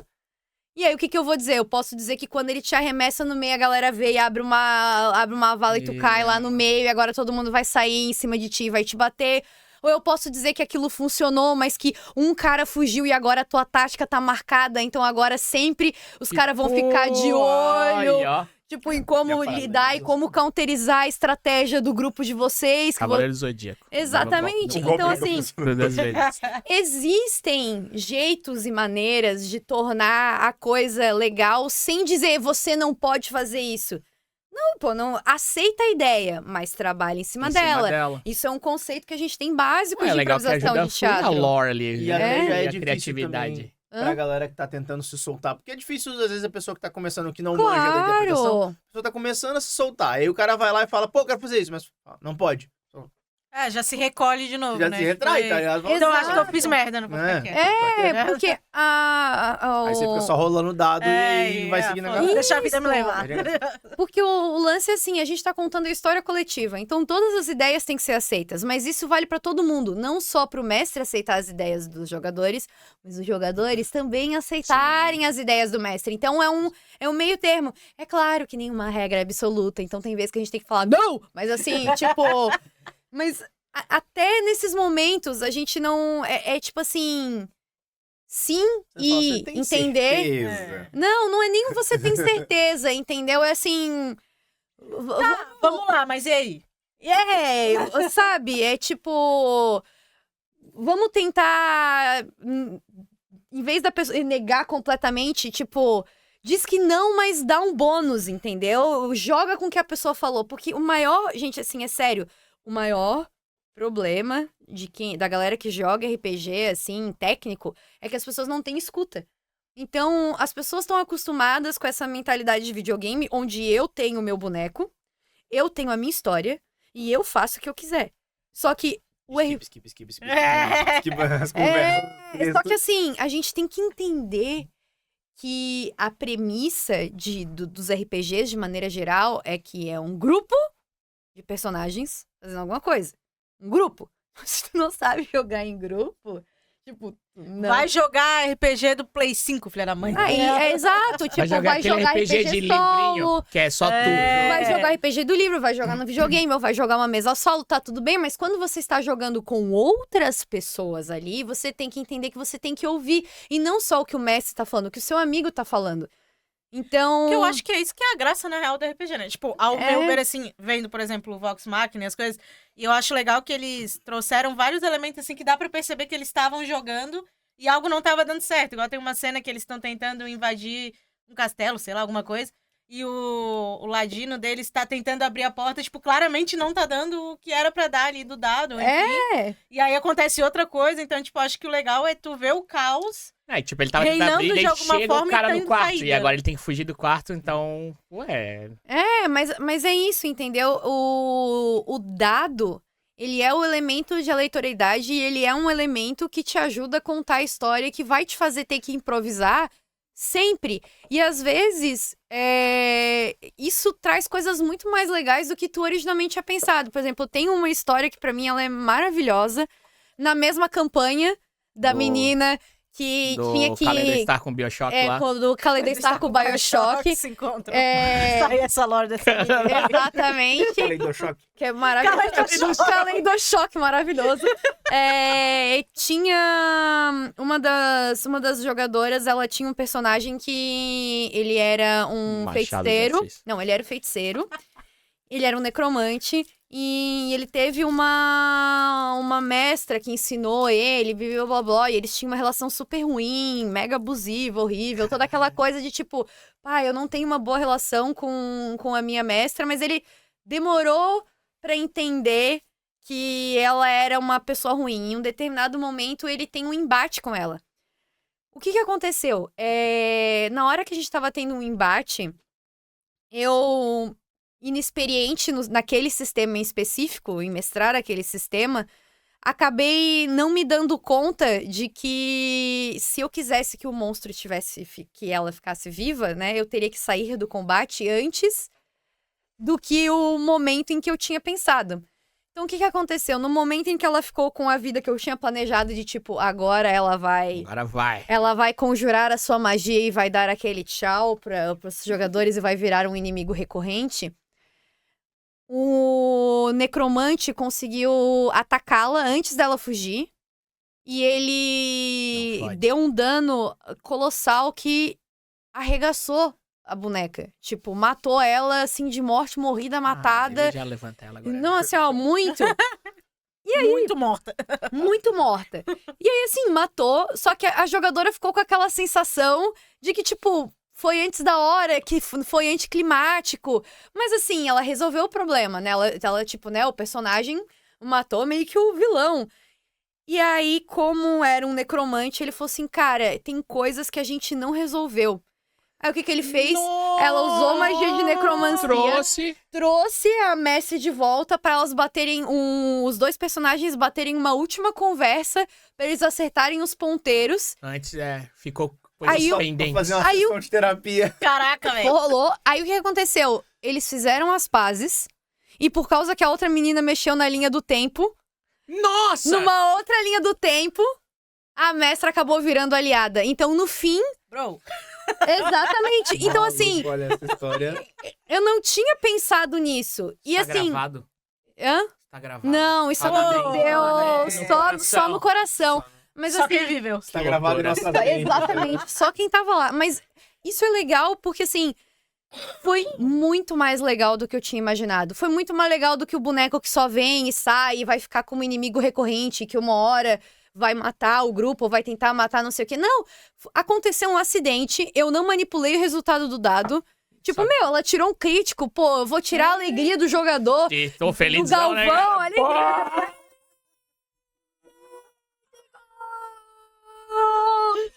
E aí, o que eu vou dizer? Eu posso dizer que quando ele te arremessa no meio, a galera vê e abre uma vala e tu cai lá no meio, e agora todo mundo vai sair em cima de ti e vai te bater. Ou eu posso dizer que aquilo funcionou, mas que um cara fugiu e agora a tua tática tá marcada, então agora sempre os caras vão ficar de olho. Aí, ó. Tipo, em como lidar e como counterizar a estratégia do grupo de vocês. Cavaleiro do Zodíaco. Exatamente. Não vou Então, brigar assim, Todas as vezes. existem jeitos e maneiras de tornar a coisa legal sem dizer você não pode fazer isso. Não, pô, não aceita a ideia, mas trabalha em cima dela. Isso é um conceito que a gente tem básico É de legal que improvisação ajuda de teatro. a lore ali. E até já é a difícil criatividade. também pra galera que tá tentando se soltar. Porque é difícil, às vezes, a pessoa que tá começando, que não manja da interpretação, Claro! a pessoa tá começando a se soltar. Aí o cara vai lá e fala, pô, eu quero fazer isso, mas não pode. Já se recolhe de novo, Já né? se retrai, tá ligado? Então, Exato. acho que eu fiz merda, não vou ficar quieta. É, porque Aí você fica só rolando o dado e aí vai seguindo a foda. galera. Deixa a vida me levar. Porque o lance é assim, a gente tá contando a história coletiva, então todas as ideias têm que ser aceitas, mas isso vale pra todo mundo, não só pro mestre aceitar as ideias dos jogadores, mas os jogadores também aceitarem as ideias do mestre. Então é um meio termo. É claro que nenhuma regra é absoluta, então tem vezes que a gente tem que falar não, mas assim, tipo, mas até nesses momentos a gente não é tipo assim, sim e Você tem entender. certeza? Não é nem você tem certeza, entendeu? É assim. Vamos lá, mas e aí? Sabe? É tipo. Vamos tentar. Em vez da pessoa negar completamente, tipo. Diz que não, mas dá um bônus, entendeu? Joga com o que a pessoa falou. Porque o maior. Gente, assim, é sério. O maior problema da galera que joga RPG, assim, técnico, é que as pessoas não têm escuta. Então, as pessoas estão acostumadas com essa mentalidade de videogame, onde eu tenho o meu boneco, eu tenho a minha história, e eu faço o que eu quiser. Só que o Skip as conversas. Só que assim, a gente tem que entender que a premissa dos RPGs, de maneira geral, é que é um grupo de personagens fazendo alguma coisa. Um grupo. Se tu não sabe jogar em grupo, tipo, não. Vai jogar RPG do Play 5, filha da mãe. Aí, exato. Tipo, Vai jogar aquele RPG de livrinho, solo, que é só tu. vai jogar RPG do livro, vai jogar no videogame, ou vai jogar uma mesa solo, tá tudo bem, mas quando você está jogando com outras pessoas ali, você tem que entender que você tem que ouvir, e não só o que o mestre tá falando, o que o seu amigo tá falando. Então... Porque eu acho que é isso que é a graça, na real, do RPG, né? Tipo, ao meu ver, assim, vendo, por exemplo, o Vox Machina e as coisas, e eu acho legal que eles trouxeram vários elementos, assim, que dá pra perceber que eles estavam jogando e algo não tava dando certo. Igual tem uma cena que eles estão tentando invadir um castelo, sei lá, alguma coisa, e o ladino deles tá tentando abrir a porta, tipo, claramente não tá dando o que era pra dar ali do dado. Enfim. E aí acontece outra coisa, então, tipo, acho que o legal é tu ver o caos. Tipo, ele tava tentando Reinando abrir, de daí alguma chega o forma e cara tá no indo quarto. saída. E agora ele tem que fugir do quarto, então... Ué... mas é isso, entendeu? O dado, Ele é o elemento de aleatoriedade e ele é um elemento que te ajuda a contar a história, que vai te fazer ter que improvisar sempre. E às vezes, isso traz coisas muito mais legais do que tu originalmente tinha pensado. Por exemplo, tem uma história que pra mim ela é maravilhosa, na mesma campanha da menina que tinha que... Do Kaleidostar com o Bioshock lá. Quando o Kaleidostar com o Bioshock. Se encontram. É... Sai essa lore dessa menina. Exatamente. Kaleidoshock. Que é maravilhoso. Kaleidoshock, maravilhoso. Tinha uma das jogadoras, ela tinha um personagem que ele era um Machado de feiticeiro. Assis. Não, ele era feiticeiro. Ele era um necromante. E ele teve uma mestra que ensinou ele, blá, blá, blá, e eles tinham uma relação super ruim, mega abusiva, horrível, toda aquela coisa de tipo, eu não tenho uma boa relação com a minha mestra, mas ele demorou pra entender que ela era uma pessoa ruim. Em um determinado momento, ele tem um embate com ela. O que aconteceu? Na hora que a gente tava tendo um embate, eu... inexperiente naquele sistema em específico, em mestrar aquele sistema, acabei não me dando conta de que se eu quisesse que o monstro que ela ficasse viva, né, eu teria que sair do combate antes do que o momento em que eu tinha pensado. Então, o que aconteceu? No momento em que ela ficou com a vida que eu tinha planejado de, tipo, agora ela vai... Agora vai. Ela vai conjurar a sua magia e vai dar aquele tchau para os jogadores e vai virar um inimigo recorrente. O necromante conseguiu atacá-la antes dela fugir. E ele deu um dano colossal que arregaçou a boneca. Tipo, matou ela, assim, de morte, morrida, matada. Já levanta ela agora. Não, assim, ó, muito. E aí, Muito morta. muito morta. E aí, assim, matou. Só que a jogadora ficou com aquela sensação de que, tipo, foi antes da hora, que foi anticlimático. Mas, assim, ela resolveu o problema, né? Ela, tipo, né, o personagem matou meio que o vilão. E aí, como era um necromante, ele falou assim, cara, tem coisas que a gente não resolveu. Aí, o que ele fez? Nossa! Ela usou magia de necromancia. Trouxe a Messi de volta pra elas baterem os dois personagens baterem uma última conversa pra eles acertarem os ponteiros. Antes, ficou Aí coisa eu- pendente. Fazer uma Aí sessão de terapia. Caraca, velho. Rolou. Aí o que aconteceu? Eles fizeram as pazes e por causa que a outra menina mexeu na linha do tempo, Nossa! numa outra linha do tempo, a mestra acabou virando aliada. Então, no fim, Bro, exatamente. Então, assim, Olha essa história. eu não tinha pensado nisso. E Tá assim, gravado? hã? Tá gravado. Não, isso Tá na aconteceu mente. só no coração. Mas só assim, quem viveu. Tá gravado em nossa mente. exatamente, só quem tava lá. Mas isso é legal porque, assim, foi muito mais legal do que eu tinha imaginado. Foi muito mais legal do que o boneco que só vem e sai e vai ficar como inimigo recorrente, que uma hora vai matar o grupo ou vai tentar matar não sei o quê. Não, aconteceu um acidente, eu não manipulei o resultado do dado. Tipo, Sabe? ela tirou um crítico, pô, eu vou tirar a alegria do jogador, Tô do felizão, né? Galvão, a alegria.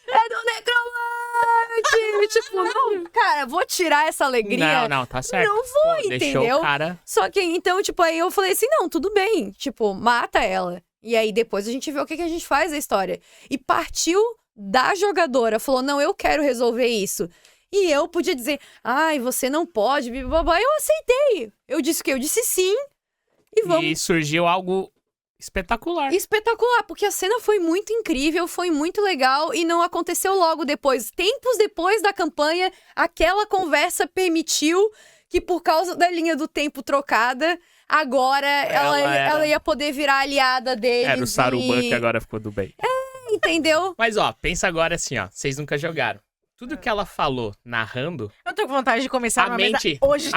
É do necromante! Tipo, não, cara, vou tirar essa alegria. Não, tá certo. Não vou, Deixou entendeu? o cara... Só que, então, tipo, aí eu falei assim, não, tudo bem. Tipo, mata ela. E aí, depois a gente vê o que a gente faz da história. E partiu da jogadora. Falou, não, eu quero resolver isso. E eu podia dizer, ai, você não pode, blá. Eu aceitei. Eu disse que eu disse sim. E vamos. E surgiu algo espetacular. Espetacular, porque a cena foi muito incrível, foi muito legal e não aconteceu logo depois. Tempos depois da campanha, aquela conversa permitiu que, por causa da linha do tempo trocada, agora ela ia poder virar aliada deles. Era o Saruman que agora ficou do bem. Entendeu? Mas, ó, pensa agora assim, ó. Vocês nunca jogaram. Tudo que ela falou narrando, Eu tô com vontade de começar a uma mesa mente, hoje.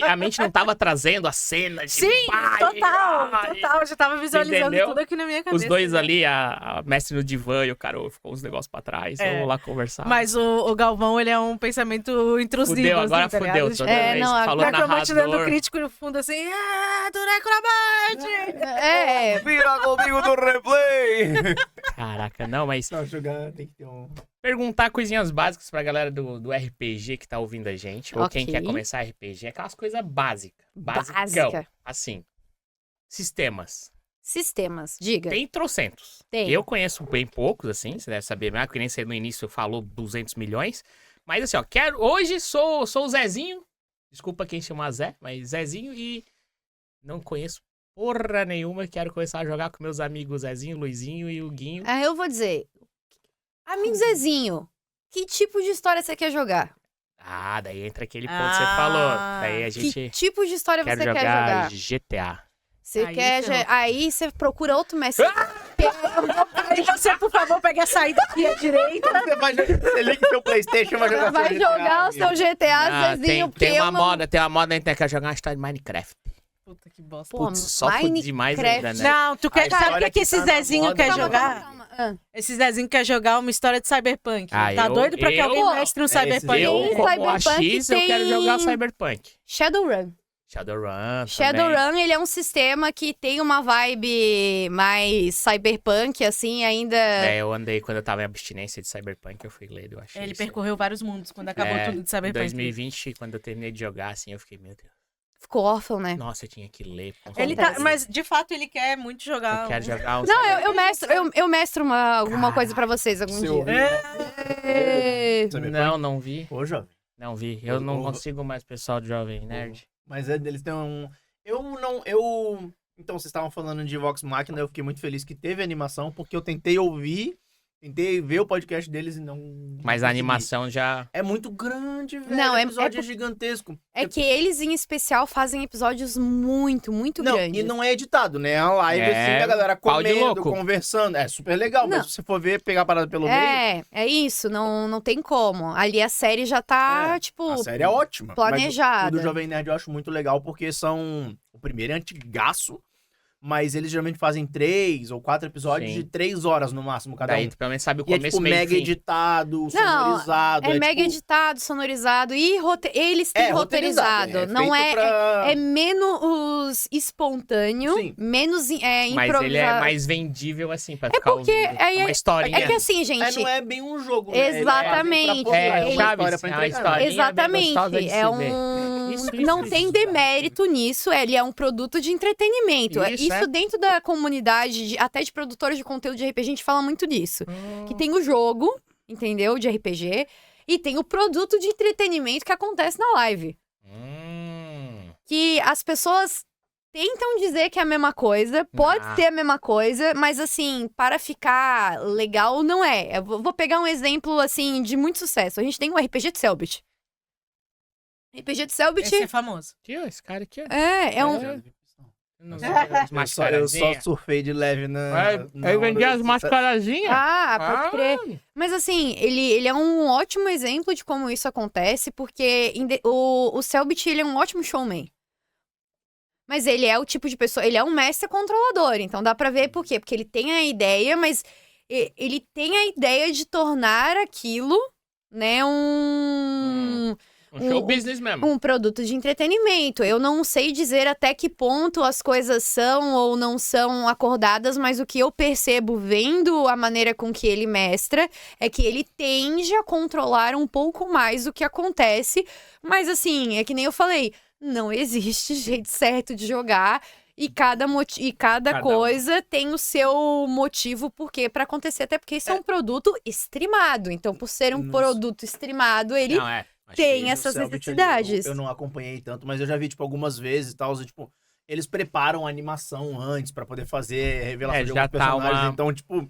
a mente não tava trazendo a cena de Sim, pai, total. ai. Eu já tava visualizando Entendeu? tudo aqui na minha cabeça. Os dois ali, a mestre no divã e o Carol ficou uns negócios pra trás. Vamos lá conversar. Mas o Galvão, ele é um pensamento intrusivo. Fudeu, agora assim, tá fudeu. ligado? Toda É, vez não, falou Necromante dando narrador. crítico no fundo assim, do necromante! É. Vira comigo do replay! Caraca, não, mas Não, jogar tem que ter um... perguntar coisinhas básicas pra galera do RPG que tá ouvindo a gente. Ou quem Ok. quer começar RPG. Aquelas coisas básicas. Basicão. Básica. Assim, sistemas. Sistemas, diga. Tem trocentos. Tem. Eu conheço bem poucos, assim, você deve saber mais, porque nem você no início falou 200 milhões. Mas assim, ó, hoje sou o Zezinho. Desculpa quem chama Zé, mas Zezinho e não conheço porra nenhuma. Quero começar a jogar com meus amigos Zezinho, Luizinho e o Guinho. Eu vou dizer. Amigo Zezinho, que tipo de história você quer jogar? Ah, daí entra aquele ponto que você falou. Daí a Que gente tipo de história quer você quer jogar jogar? GTA. Você Aí quer. ferrou. Aí você procura outro mestre. Aí você, por favor, pegue a saída aqui à direita. Você liga o seu Playstation, vai jogar Vai seu GTA, jogar o seu GTA, Zezinho, porque tem uma eu não... moda, tem uma moda na internet que quer jogar uma história de Minecraft. Puta que bosta. Pô, Putz, só fude demais Minecraft. ainda, né? Não, tu quer. A Sabe o história que que esse tá na Zezinho moda. quer Calma, jogar? Calma. Esse Zezinho quer jogar uma história de Cyberpunk. Ah, Tá eu- doido pra que eu- alguém mestre um esse Cyberpunk? Eu, Tem como Cyberpunk, AX, eu quero tem- jogar Cyberpunk. Shadowrun. Shadowrun também. Shadowrun, ele é um sistema que tem uma vibe mais cyberpunk, assim, ainda... Eu andei quando eu tava em abstinência de Cyberpunk, eu fui ler, eu achei Ele isso. percorreu vários mundos quando acabou tudo de Em Cyberpunk. 2020, quando eu terminei de jogar, assim, eu fiquei, meu Deus. Ficou órfão, né? Nossa, eu tinha que ler. Ele tá, mas de fato ele quer muito jogar. Eu quero jogar um Não, Cyberpunk. eu mestro alguma coisa pra vocês algum Seu dia. É. Não vi. Ô, jovem. Não vi. Eu não Ô, consigo mais pessoal de Jovem Nerd. Mas eles têm um... Então, vocês estavam falando de Vox Machina, eu fiquei muito feliz que teve animação, porque eu tentei ver o podcast deles e não... Mas não a consegui. animação já... É muito grande, velho. Não, o é episódio é gigantesco. É que eles, em especial, fazem episódios muito Não, grandes. e não é editado, né? É uma live, É, assim, a galera pau de comendo, louco. conversando. É super legal, Não. mas se você for ver, pegar a parada pelo meio, É isso, não tem como. Ali a série já tá, tipo... a série é ótima. planejada. Mas o do Jovem Nerd eu acho muito legal, porque são... O primeiro é antigaço, mas eles geralmente fazem 3 ou 4 episódios Sim. de 3 horas no máximo cada Daí um. tu pelo menos sabe o E é começo, tipo meio e mega fim. editado, Não, sonorizado. É mega tipo, editado, sonorizado e eles têm roteirizado. É Não feito pra- é menos espontâneo, Sim. menos improvisado. Mas ele é mais vendível, assim, pra ficar porque ouvindo. aí Uma historinha. É que assim, gente... não é bem um jogo, né? Exatamente. É Ele- uma sabe, história pra a entregar. história. Exatamente. gostosa de se É ver. um... Isso, não isso, tem isso. demérito nisso, ele é um produto de entretenimento. Isso, é. Dentro da comunidade, até de produtores de conteúdo de RPG, a gente fala muito disso. Que tem o jogo, entendeu? De RPG. E tem o produto de entretenimento que acontece na live. Que as pessoas tentam dizer que é a mesma coisa, pode Ah. ser a mesma coisa, mas assim, para ficar legal, não é. Eu vou pegar um exemplo, assim, de muito sucesso. A gente tem o RPG de Selbit. RPG de Selbit Esse é famoso. Aqui, ó, esse cara aqui, ó. é um... Não Eu só surfei de leve na... Aí vendia as mascarazinhas. pode crer. Mas assim, ele é um ótimo exemplo de como isso acontece, porque o Selbit, ele é um ótimo showman. Mas ele é o tipo de pessoa, ele é um mestre controlador, então dá pra ver por quê? Porque ele tem a ideia, mas ele tem a ideia de tornar aquilo, né, Um show business mesmo. um produto de entretenimento. Eu não sei dizer até que ponto as coisas são ou não são acordadas, mas o que eu percebo vendo a maneira com que ele mestra é que ele tende a controlar um pouco mais o que acontece. Mas assim, é que nem eu falei, não existe jeito certo de jogar. E cada coisa tem o seu motivo porque para acontecer, até porque isso é um produto streamado. Então, por ser um produto streamado, ele Não, é. tem No essas Selbit necessidades. Eu não acompanhei tanto, mas eu já vi, tipo, algumas vezes e tal. Tipo, eles preparam a animação antes pra poder fazer revelação de já alguns tá personagens. uma- Então, tipo,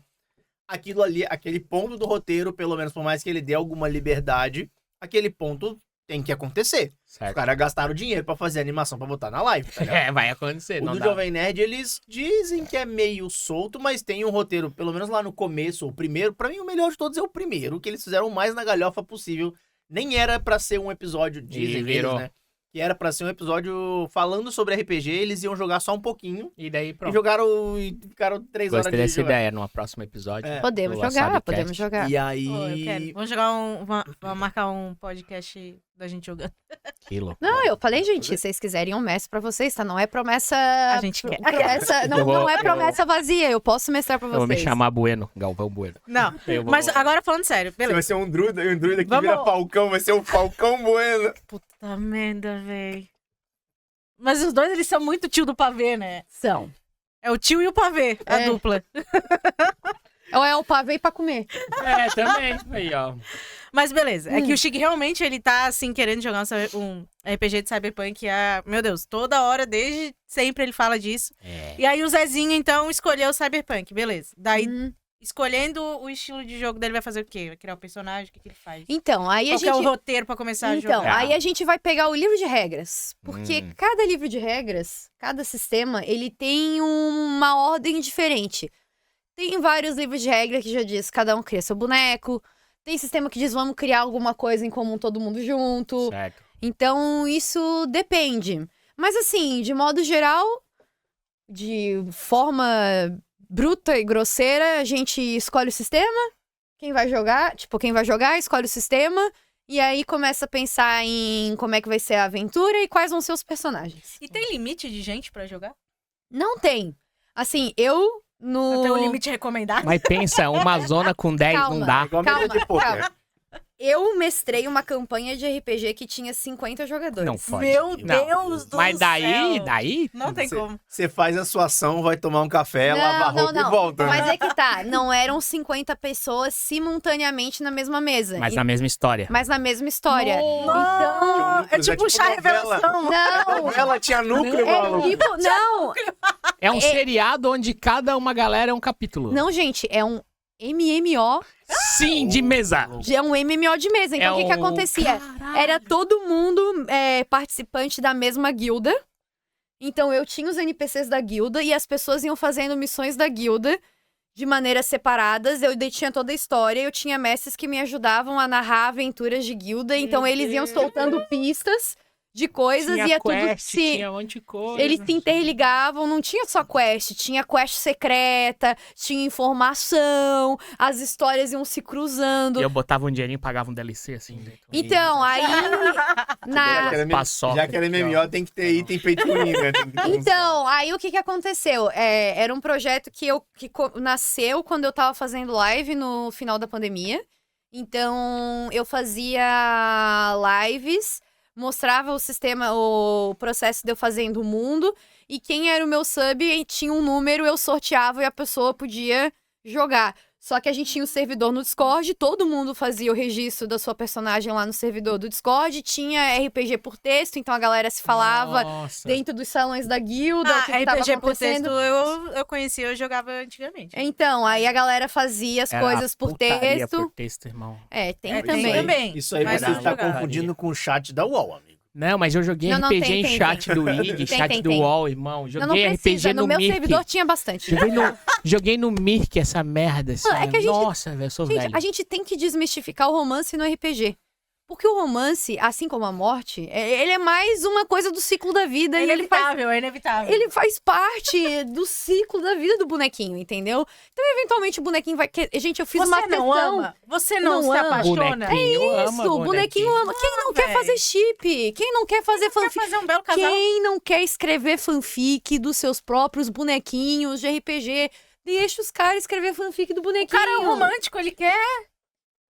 aquilo ali, aquele ponto do roteiro, pelo menos por mais que ele dê alguma liberdade, aquele ponto tem que acontecer. Os Certo. caras gastaram dinheiro pra fazer animação pra botar na live, tá ligado? É, vai acontecer. O Não do dá. Jovem Nerd, eles dizem que é meio solto, mas tem um roteiro, pelo menos lá no começo, o primeiro. Pra mim, o melhor de todos é o primeiro, que eles fizeram o mais na galhofa possível. Nem era pra ser um episódio, dizem eles, virou. né? Que era pra ser um episódio falando sobre RPG, eles iam jogar só um pouquinho. E daí E pronto. jogaram e ficaram 3 horas Gostei de dessa jogar. ideia num próximo episódio. É. Podemos do jogar, Wasabi podemos Cast. jogar. E aí... Pô, eu quero. Vamos jogar vamos marcar um podcast da gente jogando. Que louco. Não, eu falei, gente, se vocês quiserem um mestre pra vocês, tá? Não é promessa... A gente quer. promessa não, Eu vou- não é promessa vazia, eu posso mestrar pra Eu vocês. vou me chamar Bueno, Galvão Bueno. Não, Eu vou- mas agora falando sério, beleza. Vai ser um druida, e um druida que Vamos- vira Falcão, vai ser um Falcão Bueno. Puta merda, véi. Mas os dois, eles são muito tio do pavê, né? São. É o tio e o pavê, a dupla. Ou é o pavê pra comer. É, também. Aí, ó. Mas beleza, é que o Chique realmente, ele tá, assim, querendo jogar um RPG de Cyberpunk meu Deus, toda hora, desde sempre ele fala disso. E aí o Zezinho, então, escolheu o Cyberpunk, beleza. Daí, escolhendo o estilo de jogo dele, vai fazer o quê? Vai criar o personagem? O que ele faz? Então, aí Qual a que é o gente... roteiro pra começar a Então, jogar? aí a gente vai pegar o livro de regras. Porque cada livro de regras, cada sistema, ele tem uma ordem diferente. Tem vários livros de regra que já diz, cada um cria seu boneco. Tem sistema que diz, vamos criar alguma coisa em comum todo mundo junto. Certo. Então, isso depende. Mas assim, de modo geral, de forma bruta e grosseira, a gente escolhe o sistema. Quem vai jogar, escolhe o sistema. E aí começa a pensar em como é que vai ser a aventura e quais vão ser os personagens. E tem limite de gente pra jogar? Não tem. Assim, eu no... Tem um limite recomendado? Mas pensa, uma zona com 10 não Calma. dá. Igual a mesa de poker. calma. Eu mestrei uma campanha de RPG que tinha 50 jogadores. Não pode. Meu Não. Deus do Mas daí, céu. daí... Não tem como. Você faz a sua ação, vai tomar um café, lavar a roupa e volta. Mas né? é que tá, não eram 50 pessoas simultaneamente na mesma mesa. Mas na mesma história. Mas na mesma história. Não, é tipo chá novela. revelação. Não, Ela tinha núcleo, é maluco. tipo, não, É um seriado onde cada uma galera é um capítulo. não, gente, é um MMO, Sim, de mesa. é um MMO de mesa. Então, É o que que um- acontecia? Caralho. Era todo mundo participante da mesma guilda. Então, eu tinha os NPCs da guilda e as pessoas iam fazendo missões da guilda de maneiras separadas. Eu detinha toda a história. Eu tinha mestres que me ajudavam a narrar aventuras de guilda. Então, eles iam soltando pistas de coisas Tinha e quest, tudo se... tinha um monte de coisa. Eles se interligavam, não tinha só quest, tinha quest secreta, tinha informação, as histórias iam se cruzando. E eu botava um dinheirinho e pagava um DLC, assim. dentro. Então, aí. Já que era Paçoca. Já que era MMO, tem que ter item feito por mim, né? Tem que ter Então, aí o que aconteceu? Era um projeto que nasceu quando eu tava fazendo live no final da pandemia. Então, eu fazia lives, mostrava o sistema, o processo de eu fazendo o mundo. E quem era o meu sub tinha um número, eu sorteava e a pessoa podia jogar. Só que a gente tinha o servidor no Discord, todo mundo fazia o registro da sua personagem lá no servidor do Discord. Tinha RPG por texto, então a galera se falava Nossa. dentro dos salões da guilda, o que que tava RPG por acontecendo. texto eu conhecia, eu jogava antigamente. Então, aí a galera fazia as Era coisas por putaria texto. por texto, irmão. Tem É, também. tem também. Isso aí Mas você não está jogava. confundindo com o chat da UOL, amigo. Não, mas eu joguei Não, RPG tem, em tem, chat do IG, chat tem, do tem. UOL, irmão. Não, Joguei não precisa. RPG No no meu Mirk. servidor tinha bastante. Joguei no Mirk essa merda, assim. é que a gente- Nossa, velho, eu sou Gente, velho. a gente tem que desmistificar o romance no RPG. Porque o romance, assim como a morte, ele é mais uma coisa do ciclo da vida. É e ele faz inevitável, é inevitável. Ele faz parte do ciclo da vida do bonequinho, entendeu? Então, eventualmente, o bonequinho vai querer... Gente, eu fiz uma Você não sessão... ama? Você não, Não se ama. apaixona? Bonequinho ama, Isso, o bonequinho ama. Quem não quer velho. fazer chip? Quem não quer fazer Quer fanfic? fazer um belo casal? Quem não quer escrever fanfic dos seus próprios bonequinhos de RPG? Deixa os caras escrever fanfic do O bonequinho. cara é um romântico, ele quer.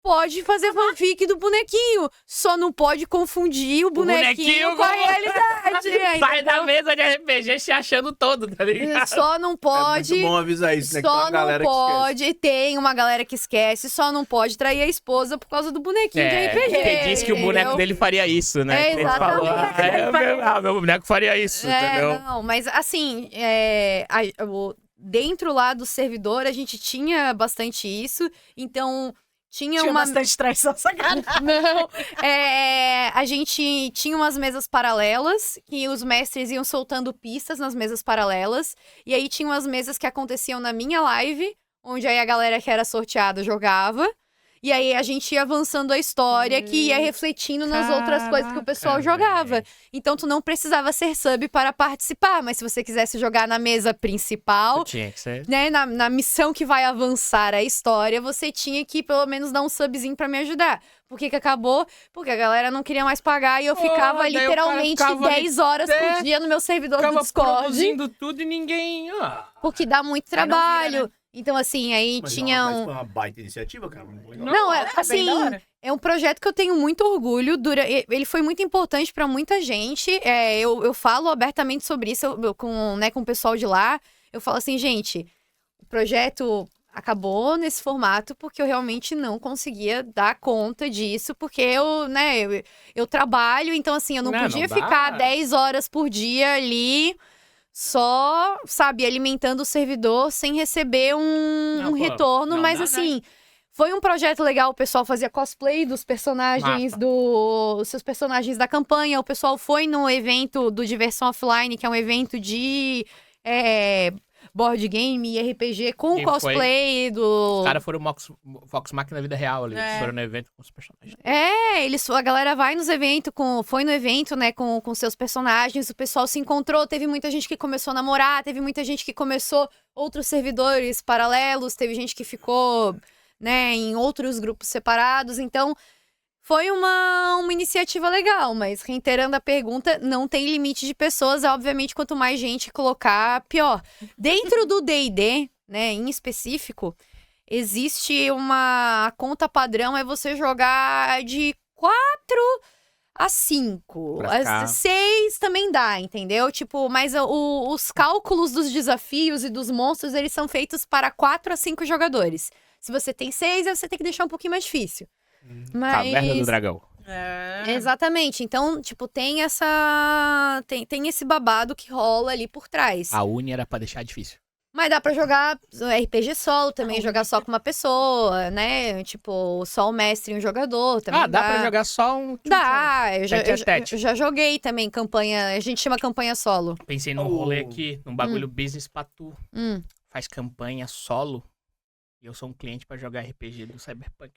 Pode fazer fanfic do bonequinho. Só não pode confundir o bonequinho bonequinho com a com- realidade. Sai da mesa de RPG se achando todo, tá ligado? Só não É pode... muito bom avisar isso, né? Que tem Só uma galera não que esquece. pode, tem uma galera que esquece, só não pode trair a esposa por causa do bonequinho de RPG. Porque disse que o boneco entendeu? dele faria isso, né? É, Ele falou, exatamente. meu boneco faria isso, entendeu? Não, mas assim, dentro lá do servidor a gente tinha bastante isso, então tinha Tinha uma... bastante traição, sacanagem. Não, a gente tinha umas mesas paralelas, que os mestres iam soltando pistas nas mesas paralelas, e aí tinha umas mesas que aconteciam na minha live, onde aí a galera que era sorteada jogava, e aí a gente ia avançando a história, que ia refletindo nas outras coisas que o pessoal Caraca, jogava. velho. Então tu não precisava ser sub para participar, mas se você quisesse jogar na mesa principal, Tinha que ser. né, na missão que vai avançar a história, você tinha que pelo menos dar um subzinho pra me ajudar. Por que que acabou? Porque a galera não queria mais pagar e eu ficava daí o cara literalmente ficava 10 horas por é, dia no meu servidor do Ficava Discord, produzindo tudo e ninguém... porque dá muito Aí não vira, trabalho. Então, assim, aí Mas tinha mas um... foi uma baita iniciativa, cara. Muito legal. Não, bem assim, da hora. é um projeto que eu tenho muito orgulho. Ele foi muito importante pra muita gente. Eu falo abertamente sobre isso com o pessoal de lá. eu falo assim, gente, o projeto acabou nesse formato porque eu realmente não conseguia dar conta disso, porque eu trabalho, então assim, eu não podia dá. ficar 10 horas por dia ali só, sabe, alimentando o servidor sem receber um Pô, retorno, não mas dá, assim, né? foi um projeto legal, o pessoal fazia cosplay dos personagens Massa. seus personagens da campanha, o pessoal foi no evento do Diversão Offline, que é um evento de board game e RPG com Quem cosplay do... Os caras foram Vox Machina na vida real ali. É. Foram no evento com os personagens. A galera vai nos eventos, foi no evento, né, com seus personagens, o pessoal se encontrou, teve muita gente que começou a namorar, teve muita gente que começou outros servidores paralelos, teve gente que ficou, né, em outros grupos separados, então foi uma iniciativa legal, mas reiterando a pergunta, não tem limite de pessoas, obviamente quanto mais gente colocar, pior. Dentro do D&D, né, em específico, existe a conta padrão, é você jogar de 4 a 5. Pra ficar- 6 também dá, entendeu? Tipo, mas os cálculos dos desafios e dos monstros, eles são feitos para 4 a 5 jogadores. Se você tem 6, aí você tem que deixar um pouquinho mais difícil. Caverna do Dragão. Exatamente. Então, tipo, tem essa... Tem esse babado que rola ali por trás. A Uni era pra deixar difícil. Mas dá pra jogar RPG solo também, jogar só com uma pessoa, né? Tipo, só o mestre e um jogador também. Dá pra jogar só um... Dá, Tete a tete. eu já joguei também campanha, a gente chama campanha solo. Pensei num rolê aqui, num bagulho business pra tu. Hum. Faz campanha solo. E eu sou um cliente pra jogar RPG do Cyberpunk.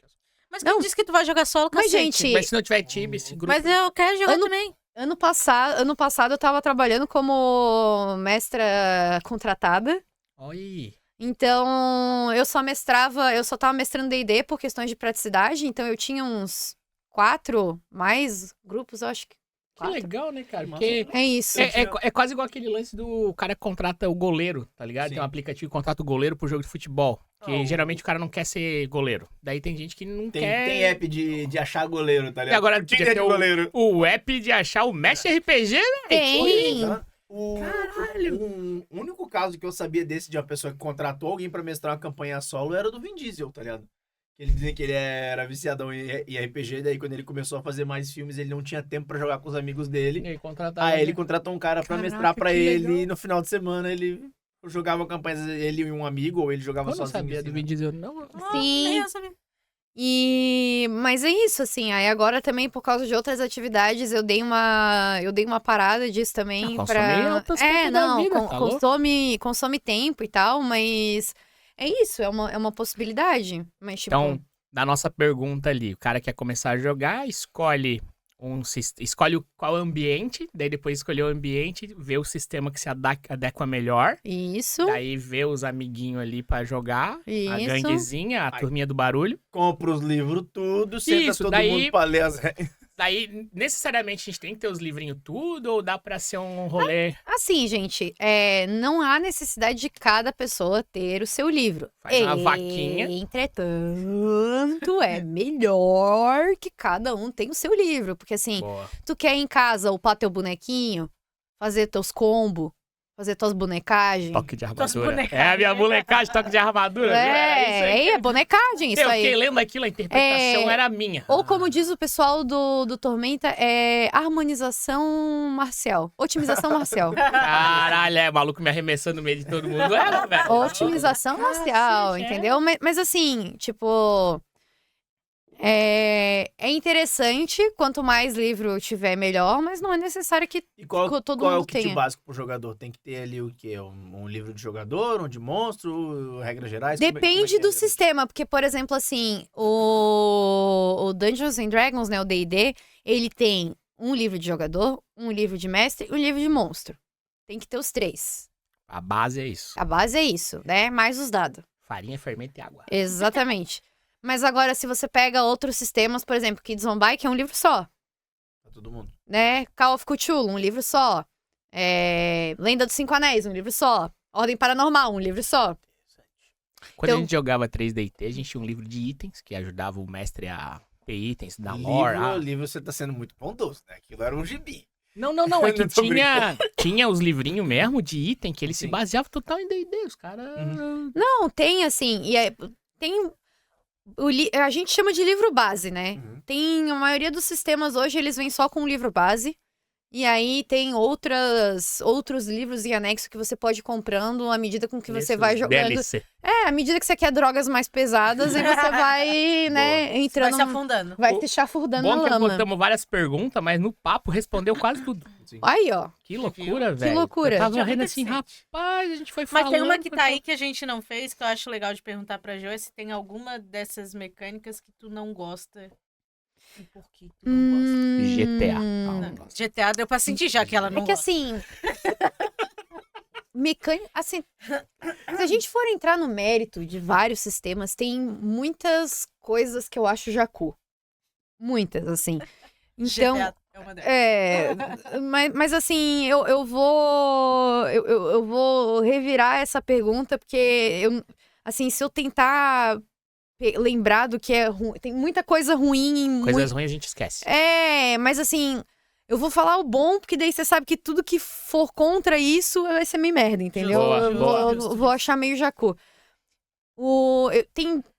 Mas quem disse que tu vai jogar solo, Mas, cacete? gente, Mas se não tiver time, esse grupo... Mas eu quero jogar também. ano passado eu tava trabalhando como mestra contratada. Oi. Então, eu só tava mestrando D&D por questões de praticidade, então eu tinha uns 4 mais grupos, eu acho que Que 4. legal, né, cara? Que Porque É isso. é quase igual aquele lance do cara que contrata o goleiro, tá ligado? Sim. Tem um aplicativo que contrata o goleiro pro jogo de futebol. Que Ah, geralmente o cara não quer ser goleiro. Daí tem gente que não Tem quer... app de achar goleiro, tá ligado? E agora Tinder podia de ter goleiro. o app de achar o Mestre RPG, né? Tem. O único caso que eu sabia desse de uma pessoa que contratou alguém pra mestrar uma campanha solo era do Vin Diesel, tá ligado? Ele dizia que ele era viciadão em RPG, daí quando ele começou a fazer mais filmes, ele não tinha tempo pra jogar com os amigos dele. E aí contratar, Aí ele né? contratou um cara pra Caraca, mestrar pra que ele legal. e no final de semana ele jogava campanhas, ele e um amigo, ou ele jogava Eu não sozinho. sabia assim, do né? Vin Diesel, não. Sim. Nem eu sabia. Mas é isso, assim. Aí agora também, por causa de outras atividades, eu dei uma parada disso também consome pra. altas tempo da vida, tá louco? consome tempo e tal, mas é isso, é uma possibilidade. Mas, tipo. Então, da nossa pergunta ali, o cara quer começar a jogar, escolhe qual ambiente, daí depois escolher o ambiente, vê o sistema que se adequa melhor, Isso. daí vê os amiguinhos ali pra jogar, a Isso. ganguezinha, a Ai. turminha do barulho. Compra os livros tudo, senta Isso, todo daí- mundo pra ler as regras. Daí, necessariamente, a gente tem que ter os livrinhos tudo, ou dá pra ser um rolê, Assim, gente, não há necessidade de cada pessoa ter o seu livro. faz uma vaquinha. Entretanto, é melhor que cada um tenha o seu livro. Porque assim, Boa. tu quer em casa upar teu bonequinho, fazer teus combos, fazer tuas bonecagens. Toque de armadura. bonecagem. É a minha molecagem, toque de armadura. viu? Era isso aí. É bonecagem isso Eu aí. fiquei lendo aquilo, a interpretação É, era minha. Ou como diz o pessoal do Tormenta, é harmonização marcial. Otimização marcial. Caralho, maluco me arremessando no meio de todo mundo. Era, velho. Otimização marcial, Cacete, é. entendeu? Mas assim, tipo. É interessante, quanto mais livro tiver, melhor, mas não é necessário que E qual todo é o mundo kit tenha. básico pro jogador? Tem que ter ali o quê? Um livro de jogador, um de monstro, regras gerais? Como é Depende que do é? sistema, porque, por exemplo, assim, o Dungeons and Dragons, né, o D&D, ele tem um livro de jogador, um livro de mestre e um livro de monstro. Tem que ter os 3. A base é isso. A base é isso, né? Mais os dados. Farinha, fermento e água. Exatamente. Mas agora, se você pega outros sistemas, por exemplo, Kids on Bike é um livro só, Pra todo mundo. né? Call of Cthulhu, um livro só. Lenda dos Cinco Anéis, um livro só. Ordem Paranormal, um livro só. Quando Então- a gente jogava 3DT, a gente tinha um livro de itens que ajudava o mestre a ter itens da lore. Livro você tá sendo muito bondoso, né? Aquilo era um gibi. Não. É que tinha os livrinhos mesmo de item que ele se baseava total em D&D. Os caras... Não, tem assim. Tem. A gente chama de livro base, né? Tem a maioria dos sistemas hoje, eles vêm só com o livro base. E aí tem outros livros em anexo que você pode ir comprando à medida com que você vai jogando. DLC. À medida que você quer drogas mais pesadas, e você vai, né, entrando... Vai se afundando. Vai se chafurdando na Bom que lama. botamos várias perguntas, mas no papo respondeu quase tudo. Aí, ó. Que loucura, velho. Que loucura. Eu tava Tinha rindo muito assim, decente. rapaz, a gente foi Mas falando. tem uma que tá aí que a gente não fez, que eu acho legal de perguntar pra Jo, é se tem alguma dessas mecânicas que tu não gosta. E por que tu não gosta? GTA. Não, GTA deu pra sentir já que ela não É que gosta. assim... Mecânica... Assim, se a gente for entrar no mérito de vários sistemas, tem muitas coisas que eu acho jacu. Muitas, assim. Então... GTA é uma delas. Mas assim, eu vou revirar essa pergunta, porque assim, se eu tentar lembrar do que é ruim, tem muita coisa ruim em Coisas ruins a gente esquece. mas assim, eu vou falar o bom, porque daí você sabe que tudo que for contra isso vai ser meio merda, entendeu? Boa. Vou achar meio jacu.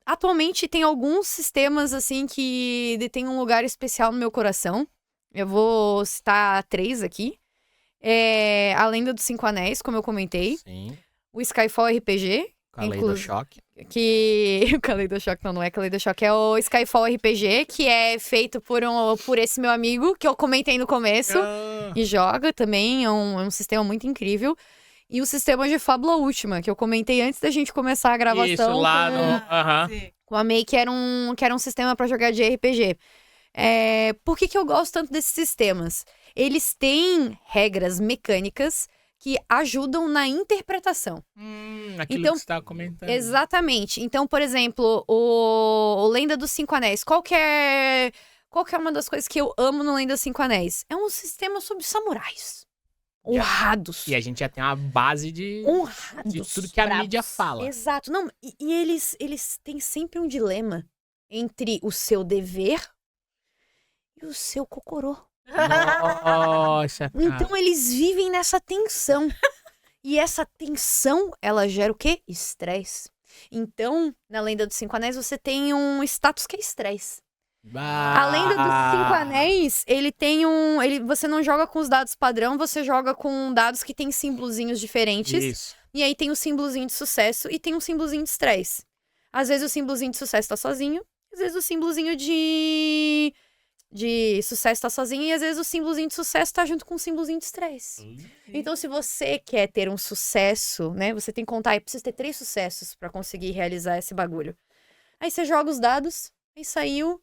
Atualmente tem alguns sistemas assim que tem um lugar especial no meu coração. Eu vou citar 3 aqui. A Lenda dos 5 Anéis, como eu comentei. Sim. O Skyfall RPG. Kaleido-Shock. O Kaleido-Shock não é Kaleido-Shock. É o Skyfall RPG, que é feito por esse meu amigo, que eu comentei no começo. E joga também. É um sistema muito incrível. E o sistema de Fábula Última, que eu comentei antes da gente começar a gravação. Isso, lá no... Sim. Com a May, que era um sistema pra jogar de RPG. Por que eu gosto tanto desses sistemas? Eles têm regras mecânicas que ajudam na interpretação. Aquilo Então, que você tava comentando. Exatamente. Então, por exemplo, o Lenda dos 5 Anéis. Qual que é uma das coisas que eu amo no Lenda dos 5 Anéis? É um sistema sobre samurais. Honrados. E a gente já tem uma base de tudo que a bravos. mídia fala. Exato. Não, e eles têm sempre um dilema entre o seu dever e o seu cocorô. Nossa, cara. Então eles vivem nessa tensão. E essa tensão, ela gera o quê? Estresse. Então, na Lenda dos 5 Anéis, você tem um status que é estresse. A Lenda dos 5 Anéis, ele tem você não joga com os dados padrão, você joga com dados que tem símbolozinhos diferentes. Isso. E aí tem o símbolozinho de sucesso e tem um símbolozinho de estresse. Às vezes o símbolozinho de sucesso tá sozinho, às vezes o símbolozinho de sucesso tá sozinho e às vezes o símbolozinho de sucesso tá junto com o símbolozinho de estresse. Então, se você quer ter um sucesso, né, você tem que contar, precisa ter 3 sucessos pra conseguir realizar esse bagulho. Aí você joga os dados, aí saiu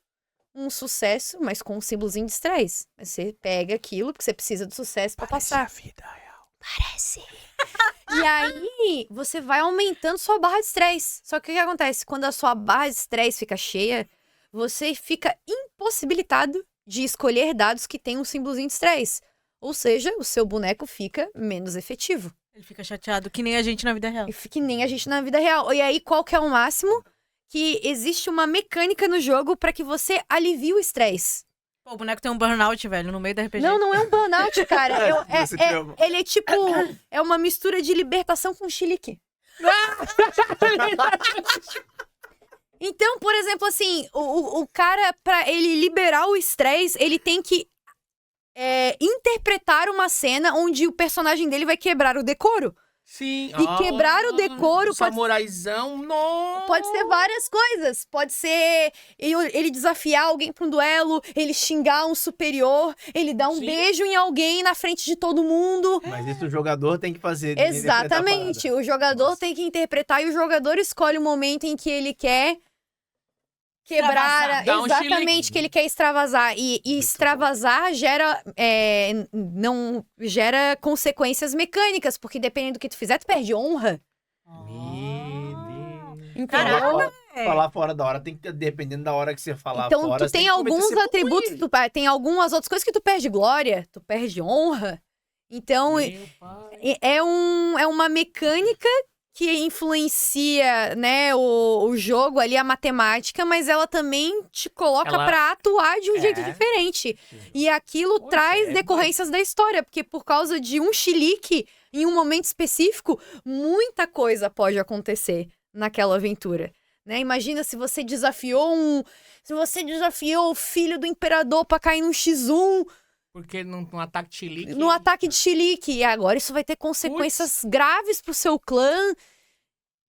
um sucesso, mas com um símbolozinho de estresse. Aí você pega aquilo, porque você precisa do sucesso pra passar. A vida real. Parece. E aí, você vai aumentando sua barra de estresse. Só que o que acontece? Quando a sua barra de estresse fica cheia, você fica impossibilitado de escolher dados que tem um símbolozinho de estresse. Ou seja, o seu boneco fica menos efetivo. Ele fica chateado, que nem a gente na vida real. Que nem a gente na vida real. E aí, qual que é o máximo? Que existe uma mecânica no jogo pra que você alivie o estresse. Pô, o boneco tem um burnout, velho, no meio da RPG. Não é um burnout, cara. Você te ama. Ele é tipo... É uma mistura de libertação com chilique. Então, por exemplo, assim, o cara, pra ele liberar o estresse, ele tem que interpretar uma cena onde o personagem dele vai quebrar o decoro. Sim. E quebrar o decoro Samuraizão, não. pode ser várias coisas. Pode ser ele desafiar alguém pra um duelo, ele xingar um superior, ele dar um Sim. beijo em alguém na frente de todo mundo. Mas isso o jogador tem que fazer. Tem que interpretar a Exatamente. parada. O jogador Nossa. tem que interpretar e o jogador escolhe o momento em que ele quer quebrar. Extravasar, dá um Exatamente, chilique. que ele quer extravasar. E extravasar não gera consequências mecânicas, porque dependendo do que tu fizer, tu perde honra. Meu Deus. Entendeu? Caramba, Falar fora da hora, tem que dependendo da hora que você falar Então, fora. tu você tem que cometer alguns sempre atributos, tem algumas outras coisas que tu perde glória, tu perde honra. Então, Meu pai. é uma mecânica que influencia, né, o jogo ali, a matemática, mas ela também te coloca Ela- pra atuar de um jeito É. diferente. E aquilo Pois traz é, decorrências da história, porque por causa de um chilique, em um momento específico, muita coisa pode acontecer naquela aventura. Né? Imagina se você desafiou o filho do imperador pra cair num X1 Porque num ataque de chilique... no ataque de chilique. E agora isso vai ter consequências graves pro seu clã.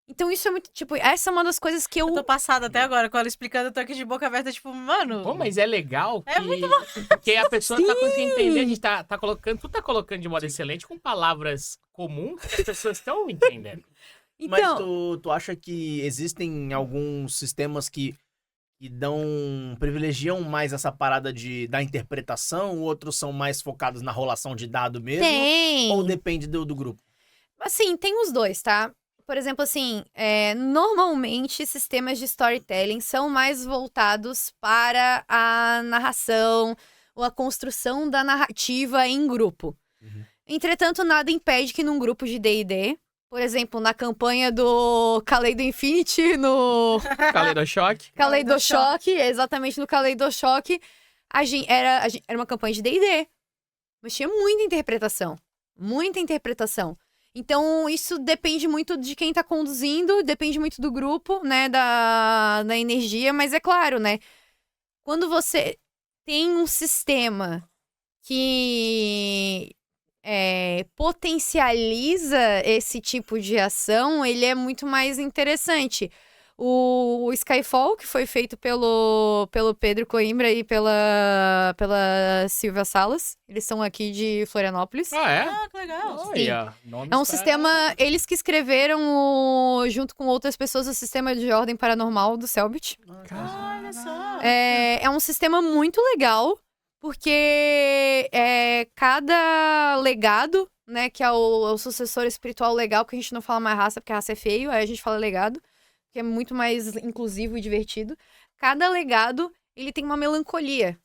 Então isso é muito, tipo, essa é uma das coisas que Eu tô passada até agora com ela explicando, eu tô aqui de boca aberta, tipo, mano. Pô, mas é legal que... É muito Porque a pessoa tá conseguindo entender, a gente tá colocando... Tu tá colocando de modo excelente com palavras comuns que as pessoas estão entendendo. Mas Então, tu acha que existem alguns sistemas que privilegiam mais essa parada da interpretação, outros são mais focados na rolação de dado mesmo? tem. Ou depende do grupo? Assim, tem os dois, tá? Por exemplo, assim, normalmente sistemas de storytelling são mais voltados para a narração ou a construção da narrativa em grupo. Uhum. Entretanto, nada impede que num grupo de D&D, por exemplo, na campanha do Kaleido Infinity, no Kaleidochoque. Kaleidoshock, exatamente no Kaleidoshock, era uma campanha de D&D, mas tinha muita interpretação. Muita interpretação. Então, isso depende muito de quem tá conduzindo, depende muito do grupo, né, da energia, mas é claro, né, quando você tem um sistema que potencializa esse tipo de ação, ele é muito mais interessante. O Skyfall, que foi feito pelo Pedro Coimbra e pela Silvia Salas, eles são aqui de Florianópolis. Ah, é? Ah, que legal. Olha, nomes É um pra- sistema, eles que escreveram, junto com outras pessoas, o sistema de ordem paranormal do Selbit. Olha só. É um sistema muito legal, porque cada legado, né, que é o sucessor espiritual legal, porque a gente não fala mais raça, porque a raça é feio, aí a gente fala legado, que é muito mais inclusivo e divertido. Cada legado, ele tem uma melancolia,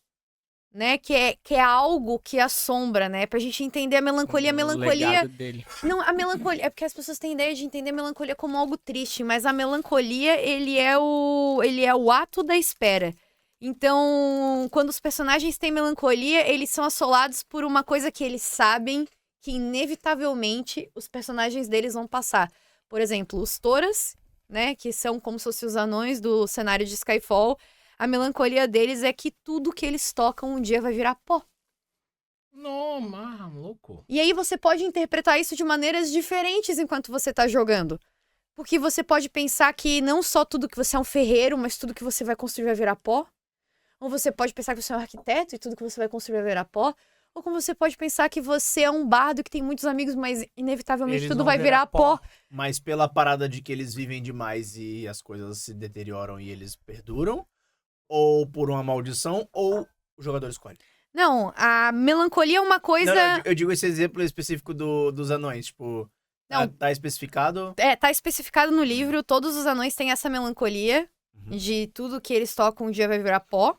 né, que é algo que assombra, né, pra gente entender a melancolia. A o melancolia... legado dele. Não, a melancolia... É porque as pessoas têm ideia de entender a melancolia como algo triste, mas a melancolia, ele é o ato da espera. Então, quando os personagens têm melancolia, eles são assolados por uma coisa que eles sabem que, inevitavelmente, os personagens deles vão passar. Por exemplo, os Toras, né, que são como se fossem os anões do cenário de Skyfall, a melancolia deles é que tudo que eles tocam um dia vai virar pó. Não, louco. E aí você pode interpretar isso de maneiras diferentes enquanto você tá jogando. Porque você pode pensar que não só tudo que você é um ferreiro, mas tudo que você vai construir vai virar pó. Ou você pode pensar que você é um arquiteto e tudo que você vai construir vai virar pó. Ou como você pode pensar que você é um bardo que tem muitos amigos, mas inevitavelmente Eles tudo vão vai virar pó. Mas pela parada de que eles vivem demais e as coisas se deterioram e eles perduram? Ou por uma maldição? Ou o jogador escolhe? Não, a melancolia é uma coisa... Não, eu digo esse exemplo específico dos anões, tipo... Não. Tá especificado? Tá especificado no livro, todos os anões têm essa melancolia de tudo que eles tocam um dia vai virar pó.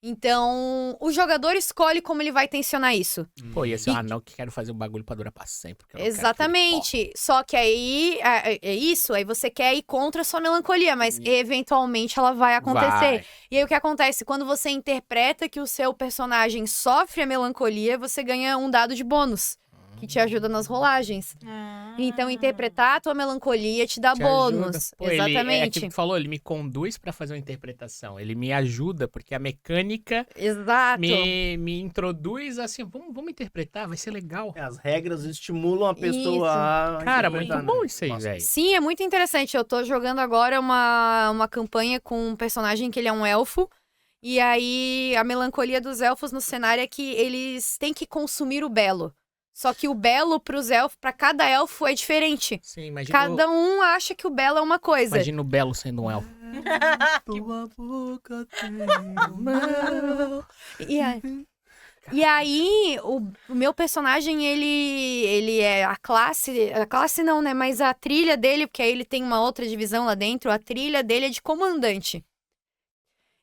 Então, o jogador escolhe como ele vai tensionar isso. Pô, ia ser um anão que quero fazer um bagulho pra durar pra sempre. porque eu não quero Exatamente. Só que aí, é isso, aí você quer ir contra a sua melancolia, mas eventualmente ela vai aquele pó. acontecer. Vai. E aí o que acontece? Quando você interpreta que o seu personagem sofre a melancolia, você ganha um dado de bônus, que te ajuda nas rolagens. Então, interpretar a tua melancolia te dá Te bônus. ajuda. Pô, Ele, é Exatamente. aquilo que falou, ele me conduz pra fazer uma interpretação. Ele me ajuda, porque a mecânica Exato. me introduz assim, vamos interpretar, vai ser legal. As regras estimulam a pessoa a... Cara, interpretar, muito bom né? isso aí, Nossa. velho. Sim, é muito interessante. Eu tô jogando agora uma campanha com um personagem que ele é um elfo. E aí, a melancolia dos elfos no cenário é que eles têm que consumir o belo. Só que o belo pros elfos, pra cada elfo, é diferente. Sim, imagina, Cada um acha que o belo é uma coisa. imagina o Belo sendo um elfo. Tua boca tem mel. E aí, o meu personagem, ele é a classe não, né, mas a trilha dele, porque aí ele tem uma outra divisão lá dentro, a trilha dele é de comandante.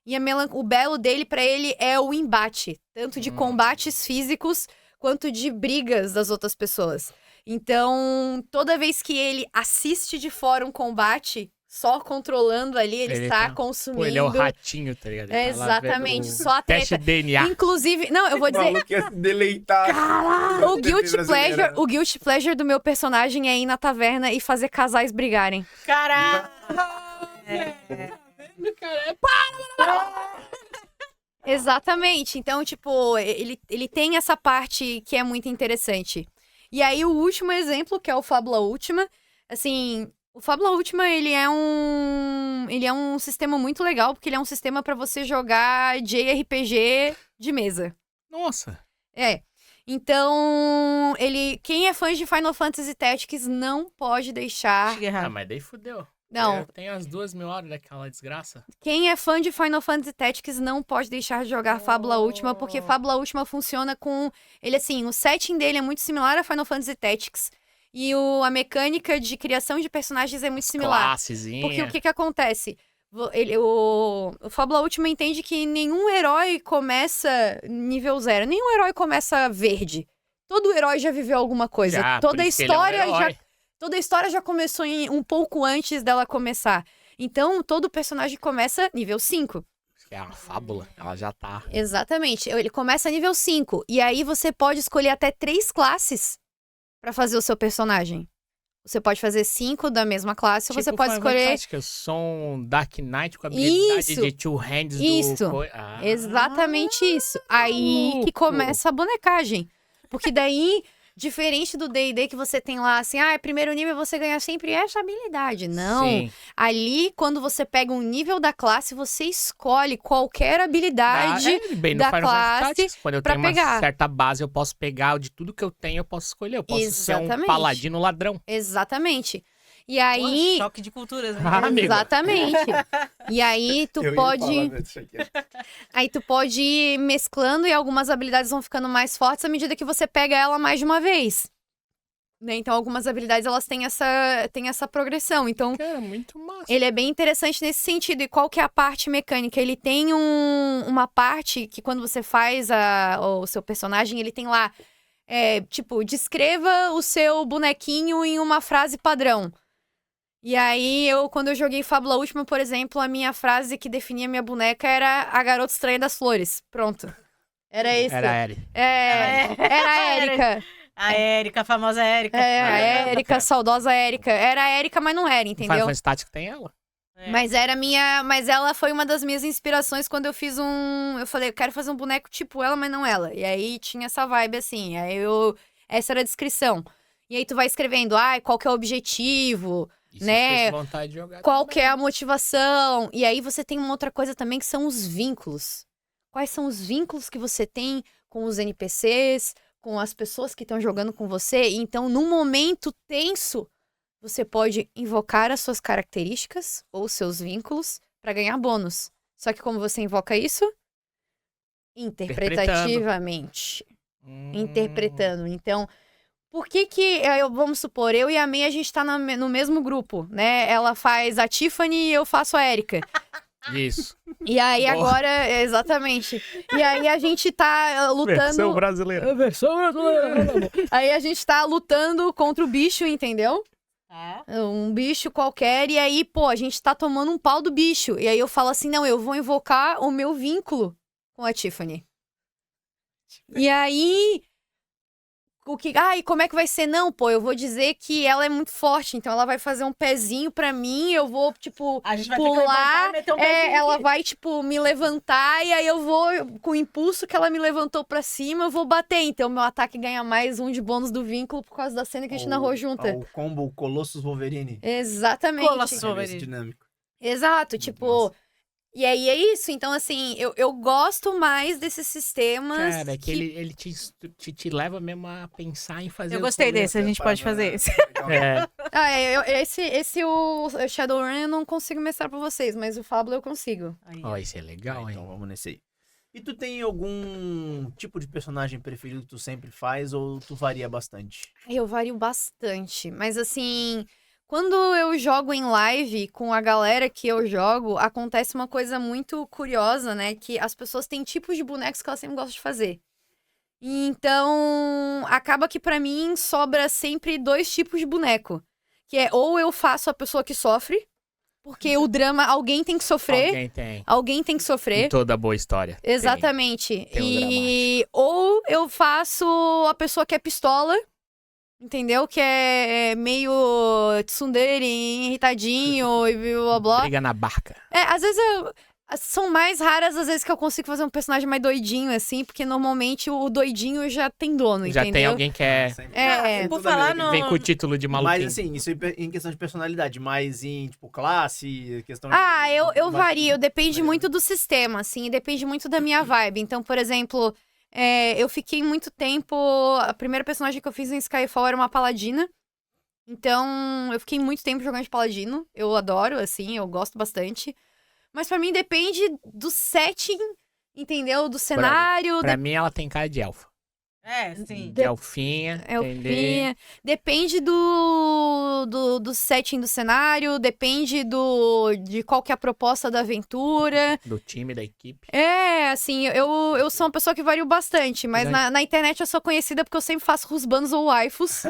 E o belo dele, pra ele, é o embate, tanto de combates físicos, quanto de brigas das outras pessoas. Então, toda vez que ele assiste de fora um combate, só controlando ali, ele está consumindo. Pô, ele é o ratinho, tá ligado? É, Ele tá lá exatamente, vendo só a teste treta. DNA. Inclusive, não, eu vou O dizer, maluco ia se deleitar. Caralho! O guilty brasileira. pleasure do meu personagem é ir na taverna e fazer casais brigarem. Caralho! Exatamente. Então, tipo, ele tem essa parte que é muito interessante. E aí, o último exemplo, que é o Fábula Última. Assim, o Fábula Última, ele é um sistema muito legal, porque ele é um sistema pra você jogar JRPG de mesa. Nossa. É. Então, quem é fã de Final Fantasy Tactics não pode deixar... Chega Ah, errado. mas daí fudeu. Não, Eu tenho as 2.000 horas daquela desgraça. quem é fã de Final Fantasy Tactics não pode deixar de jogar Fábula Última, porque Fábula Última funciona com... Ele, assim, o setting dele é muito similar a Final Fantasy Tactics. E a mecânica de criação de personagens é muito similar. Classezinha. Porque o que acontece? O Fábula Última entende que nenhum herói começa nível 0. Nenhum herói começa verde. Todo herói já viveu alguma coisa. Já, Toda a por isso que ele é um história herói. Toda a história já começou um pouco antes dela começar. Então, todo personagem começa nível 5. Que é uma fábula. Ela já tá. Exatamente. Ele começa nível 5. E aí você pode escolher até 3 classes pra fazer o seu personagem. Você pode fazer 5 da mesma classe, ou você Tipo pode Final escolher... Fantasy, eu sou um Dark Knight com a habilidade Isso. de two hands Isso. do... Exatamente isso. Aí que louco. começa a bonecagem. Porque daí, diferente do D&D que você tem lá, assim, primeiro nível você ganha sempre essa habilidade. Não. Sim. Ali, quando você pega um nível da classe, você escolhe qualquer habilidade Bem no da Final classe Fantasy Tactics, quando eu pra tenho uma pegar. certa base, eu posso pegar de tudo que eu tenho, eu posso escolher. Eu posso ser um Exatamente. paladino ladrão. Exatamente. E Pô, aí... choque de culturas, né? Ah, amigo. Exatamente. E aí tu Eu ia pode... falar disso aqui. Aí tu pode ir mesclando e algumas habilidades vão ficando mais fortes à medida que você pega ela mais de uma vez. Né? Então, algumas habilidades, elas têm essa progressão. Então, Cara, muito massa. ele é bem interessante nesse sentido. E qual que é a parte mecânica? Ele tem uma parte que quando você faz o seu personagem, ele tem lá, tipo, descreva o seu bonequinho em uma frase padrão. E aí, quando eu joguei Fábula Última, por exemplo, a minha frase que definia minha boneca era a garota estranha das flores. Pronto. Era isso. Era a Eri. Era a Érica. A Érica, a famosa Érica. A Érica, a saudosa Érica. Era a Érica, mas não era, Final entendeu? Fantasy Tactics tem ela. É. Mas ela foi uma das minhas inspirações quando eu fiz eu falei, eu quero fazer um boneco tipo ela, mas não ela. E aí tinha essa vibe assim, essa era a descrição. E aí tu vai escrevendo, qual que é o objetivo, Isso né? fez vontade de jogar qual também. que é a motivação. E aí você tem uma outra coisa também que são os vínculos. Quais são os vínculos que você tem com os NPCs, com as pessoas que estão jogando com você? Então, num momento tenso, você pode invocar as suas características ou seus vínculos para ganhar bônus. Só que como você invoca isso? Interpretativamente. Interpretando. Então, por que vamos supor, eu e a May, a gente tá no mesmo grupo, né? Ela faz a Tiffany e eu faço a Erika. Isso. E aí Boa. agora, exatamente. E aí a gente tá lutando... Versão brasileira. Aí a gente tá lutando contra o bicho, entendeu? Tá. Um bicho qualquer, e aí, pô, a gente tá tomando um pau do bicho. E aí eu falo assim, não, eu vou invocar o meu vínculo com a Tiffany. E aí... e como é que vai ser? Não, pô, eu vou dizer que ela é muito forte, então ela vai fazer um pezinho pra mim, eu vou, tipo, A gente vai pular, meter um pezinho ela aqui. vai, tipo, me levantar, e aí eu vou, com o impulso que ela me levantou pra cima, eu vou bater. Então, meu ataque ganha mais 1 de bônus do vínculo por causa da cena que a gente narrou junta. O combo Colossus Wolverine. Exatamente. Colossus. Esse Wolverine. dinâmico. Exato, Muito tipo... massa. E aí é isso, então assim, eu gosto mais desses sistemas Cara, é que ele te leva mesmo a pensar em fazer Eu o gostei rolê. desse, a gente pode fazer esse. É. o Shadowrun eu não consigo mestrar pra vocês, mas o Fábula eu consigo. Aí. Ó, isso é legal, hein? Então vamos nesse aí. E tu tem algum tipo de personagem preferido que tu sempre faz ou tu varia bastante? Eu vario bastante, mas assim, quando eu jogo em live com a galera que eu jogo, acontece uma coisa muito curiosa, né? Que as pessoas têm tipos de bonecos que elas sempre gostam de fazer. Então, acaba que pra mim sobra sempre 2 tipos de boneco. Que é ou eu faço a pessoa que sofre, porque o drama, alguém tem que sofrer. Alguém tem. Alguém tem que Em sofrer. toda boa história. Tem. Exatamente. Tem um E ou eu faço a pessoa que é pistola, entendeu? Que é meio tsundere, irritadinho e blá blá blá. Briga na barca. Às vezes são mais raras as vezes que eu consigo fazer um personagem mais doidinho, assim, porque normalmente o doidinho já tem dono, Já entendeu? tem alguém que é... Por falar no... Vem com o título de maluquinho. Mas assim, isso em questão de personalidade, mais em, tipo, classe, questão Eu mais- vario, depende mais- muito do sistema, assim, depende muito da minha vibe. Então, por exemplo, eu fiquei muito tempo. A primeira personagem que eu fiz em Skyfall era uma paladina. Então, eu fiquei muito tempo jogando de paladino. Eu adoro, assim, eu gosto bastante. Mas pra mim depende do setting, entendeu? Do cenário, Pra mim, ela tem cara de elfa. Sim. De elfinha, entendeu? elfinha. Depende do setting do cenário, depende de qual que é a proposta da aventura. Do time, da equipe. Assim, eu sou uma pessoa que vario bastante, mas na internet eu sou conhecida porque eu sempre faço rusbanos ou waifus.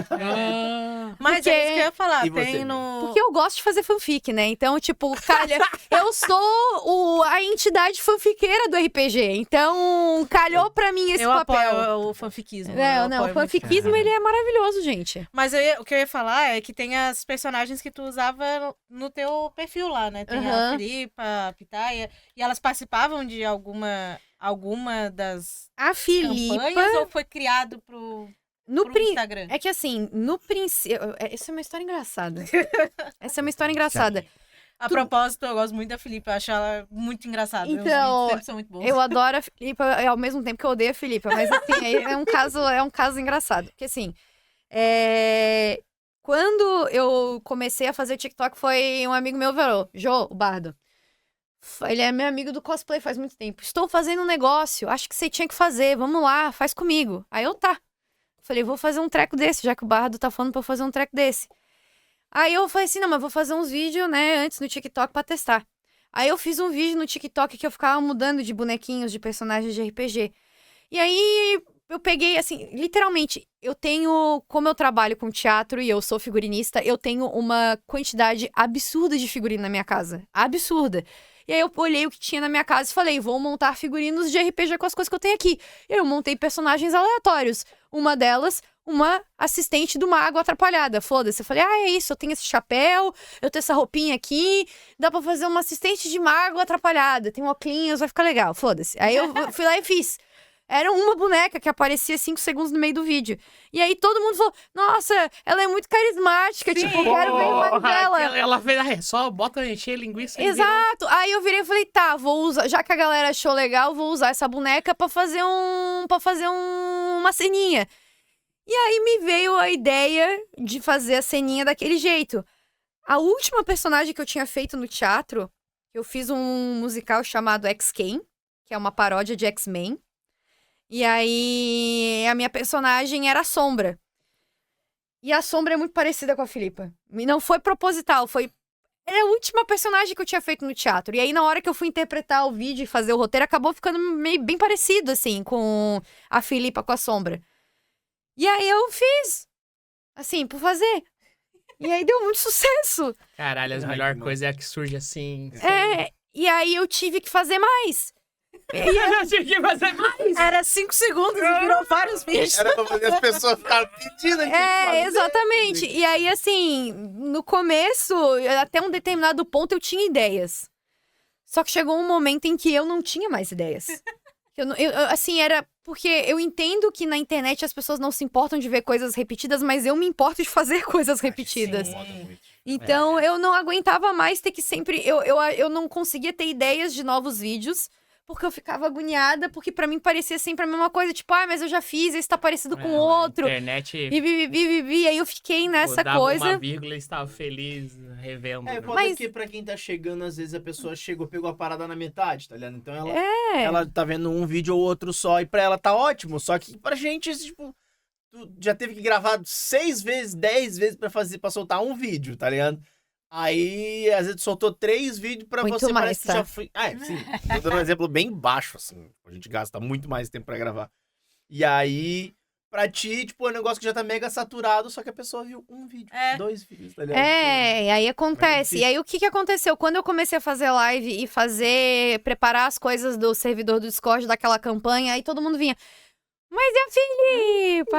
Mas Porque- é isso que eu ia falar. E você, Tem no... Porque eu gosto de fazer fanfic, né? Então, tipo, calha, eu sou a entidade fanfiqueira do RPG. Então, calhou pra mim esse eu papel. apoio o fanfiquismo. Não, eu não, o apoio muito. fanfiquismo, ele é maravilhoso, gente. Mas o que eu ia falar é que tem as personagens que tu usava no teu perfil lá, né? Tem a Aham. Filipa, a Pitaia, e elas participavam de alguma das A Filipa, campanhas ou foi criado pro no prin... Instagram? É que assim, no princípio... Essa é uma história engraçada. Essa é uma história engraçada. A propósito, eu gosto muito da Filipa, eu acho ela muito engraçada. Os Então, vídeos sempre são muito bons. Eu adoro a Filipa, ao mesmo tempo que eu odeio a Filipa. Mas assim, é um caso engraçado. Porque assim, quando eu comecei a fazer TikTok, foi um amigo meu falou, Jô, o Bardo. Ele é meu amigo do cosplay faz muito tempo. Estou fazendo um negócio, acho que você tinha que fazer, vamos lá, faz comigo. Aí eu, tá. Falei, vou fazer um treco desse, já que o Bardo tá falando pra eu fazer um treco desse. Aí eu falei assim, não, mas vou fazer uns vídeos, né, antes no TikTok pra testar. Aí eu fiz um vídeo no TikTok que eu ficava mudando de bonequinhos, de personagens de RPG. E aí eu peguei, assim, literalmente, eu tenho, como eu trabalho com teatro e eu sou figurinista, eu tenho uma quantidade absurda de figurino na minha casa. Absurda. E aí eu olhei o que tinha na minha casa e falei, vou montar figurinos de RPG com as coisas que eu tenho aqui. E eu montei personagens aleatórios. Uma delas, uma assistente do mago atrapalhada. Foda-se. Eu falei, é isso, eu tenho esse chapéu, eu tenho essa roupinha aqui, dá pra fazer uma assistente de mago atrapalhada. Tem um óculos, vai ficar legal, foda-se. Aí eu fui lá e fiz. Era uma boneca que aparecia 5 segundos no meio do vídeo. E aí todo mundo falou, nossa, ela é muito carismática, tipo, eu quero ver mais dela. Ela fez, só bota encher linguiça e Exato. Aí eu virei e falei, tá, vou usar, já que a galera achou legal, vou usar essa boneca pra fazer uma ceninha. E aí me veio a ideia de fazer a ceninha daquele jeito. A última personagem que eu tinha feito no teatro, eu fiz um musical chamado X-Ken, que é uma paródia de X-Men. E aí a minha personagem era a Sombra. E a Sombra é muito parecida com a Filipa. E não foi proposital, era a última personagem que eu tinha feito no teatro. E aí, na hora que eu fui interpretar o vídeo e fazer o roteiro, acabou ficando meio bem parecido, assim, com a Filipa, com a Sombra. E aí eu fiz, assim, por fazer. E aí deu muito sucesso. Caralho, as Ai, melhores que coisas é a que surge assim. E aí eu tive que fazer mais. Eu tinha que fazer mais. Era 5 segundos e virou vários vídeos. Era pra fazer as pessoas ficarem pedindo. a gente tem que fazer. Exatamente. E aí, assim, no começo, até um determinado ponto, eu tinha ideias. Só que chegou um momento em que eu não tinha mais ideias. Assim, era... Porque eu entendo que na internet as pessoas não se importam de ver coisas repetidas, mas eu me importo de fazer coisas repetidas. Então, eu não aguentava mais ter que sempre... Eu não conseguia ter ideias de novos vídeos, porque eu ficava agoniada, porque pra mim parecia sempre a mesma coisa. Tipo, mas eu já fiz, esse tá parecido com o outro. Internet E aí eu fiquei nessa mudava coisa. uma vírgula e estava feliz revendo. É, né? foda Mas- que pra quem tá chegando, às vezes a pessoa pegou a parada na metade, tá ligado? Então ela, É. ela tá vendo um vídeo ou outro só e pra ela tá ótimo. Só que pra gente, tipo, tu já teve que gravar 6 vezes, 10 vezes pra soltar um vídeo, tá ligado? Aí, às vezes, tu soltou 3 vídeos pra Muito você, mais, parece que tá? já foi... sim. Tô dando um exemplo bem baixo, assim. A gente gasta muito mais tempo pra gravar. E aí, pra ti, tipo, é um negócio que já tá mega saturado, só que a pessoa viu um vídeo, É. 2 vídeos, tá ligado? É, e aí acontece. E aí o que que aconteceu? Quando eu comecei a fazer live e preparar as coisas do servidor do Discord daquela campanha, aí todo mundo vinha. Mas e a Filipa?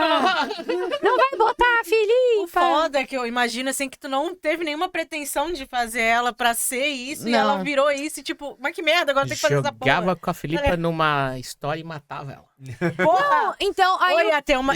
Não vai botar a O Filipa? foda é que eu imagino, assim, que tu não teve nenhuma pretensão de fazer ela pra ser isso, e Não. ela virou isso, e tipo, mas que merda, agora tem que fazer essa porra. Jogava com a Filipa numa história e matava ela. Porra! Então, aí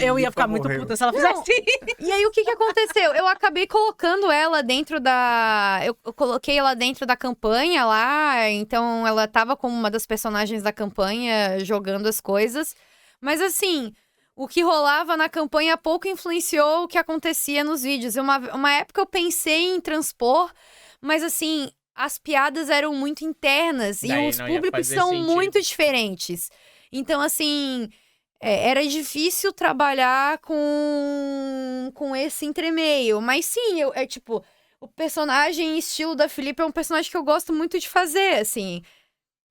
Eu ia ficar Filipa muito morreu. puta se ela fizesse isso. E aí, o que que aconteceu? Eu acabei colocando ela dentro da... Eu coloquei ela dentro da campanha lá, então ela tava como uma das personagens da campanha, jogando as coisas. Mas assim, o que rolava na campanha pouco influenciou o que acontecia nos vídeos. Uma época eu pensei em transpor, mas assim, as piadas eram muito internas e Daí os não ia públicos fazer são sentido. muito diferentes. Então, assim... era difícil trabalhar com esse entremeio. Mas sim, tipo, o personagem estilo da Filipa é um personagem que eu gosto muito de fazer, assim.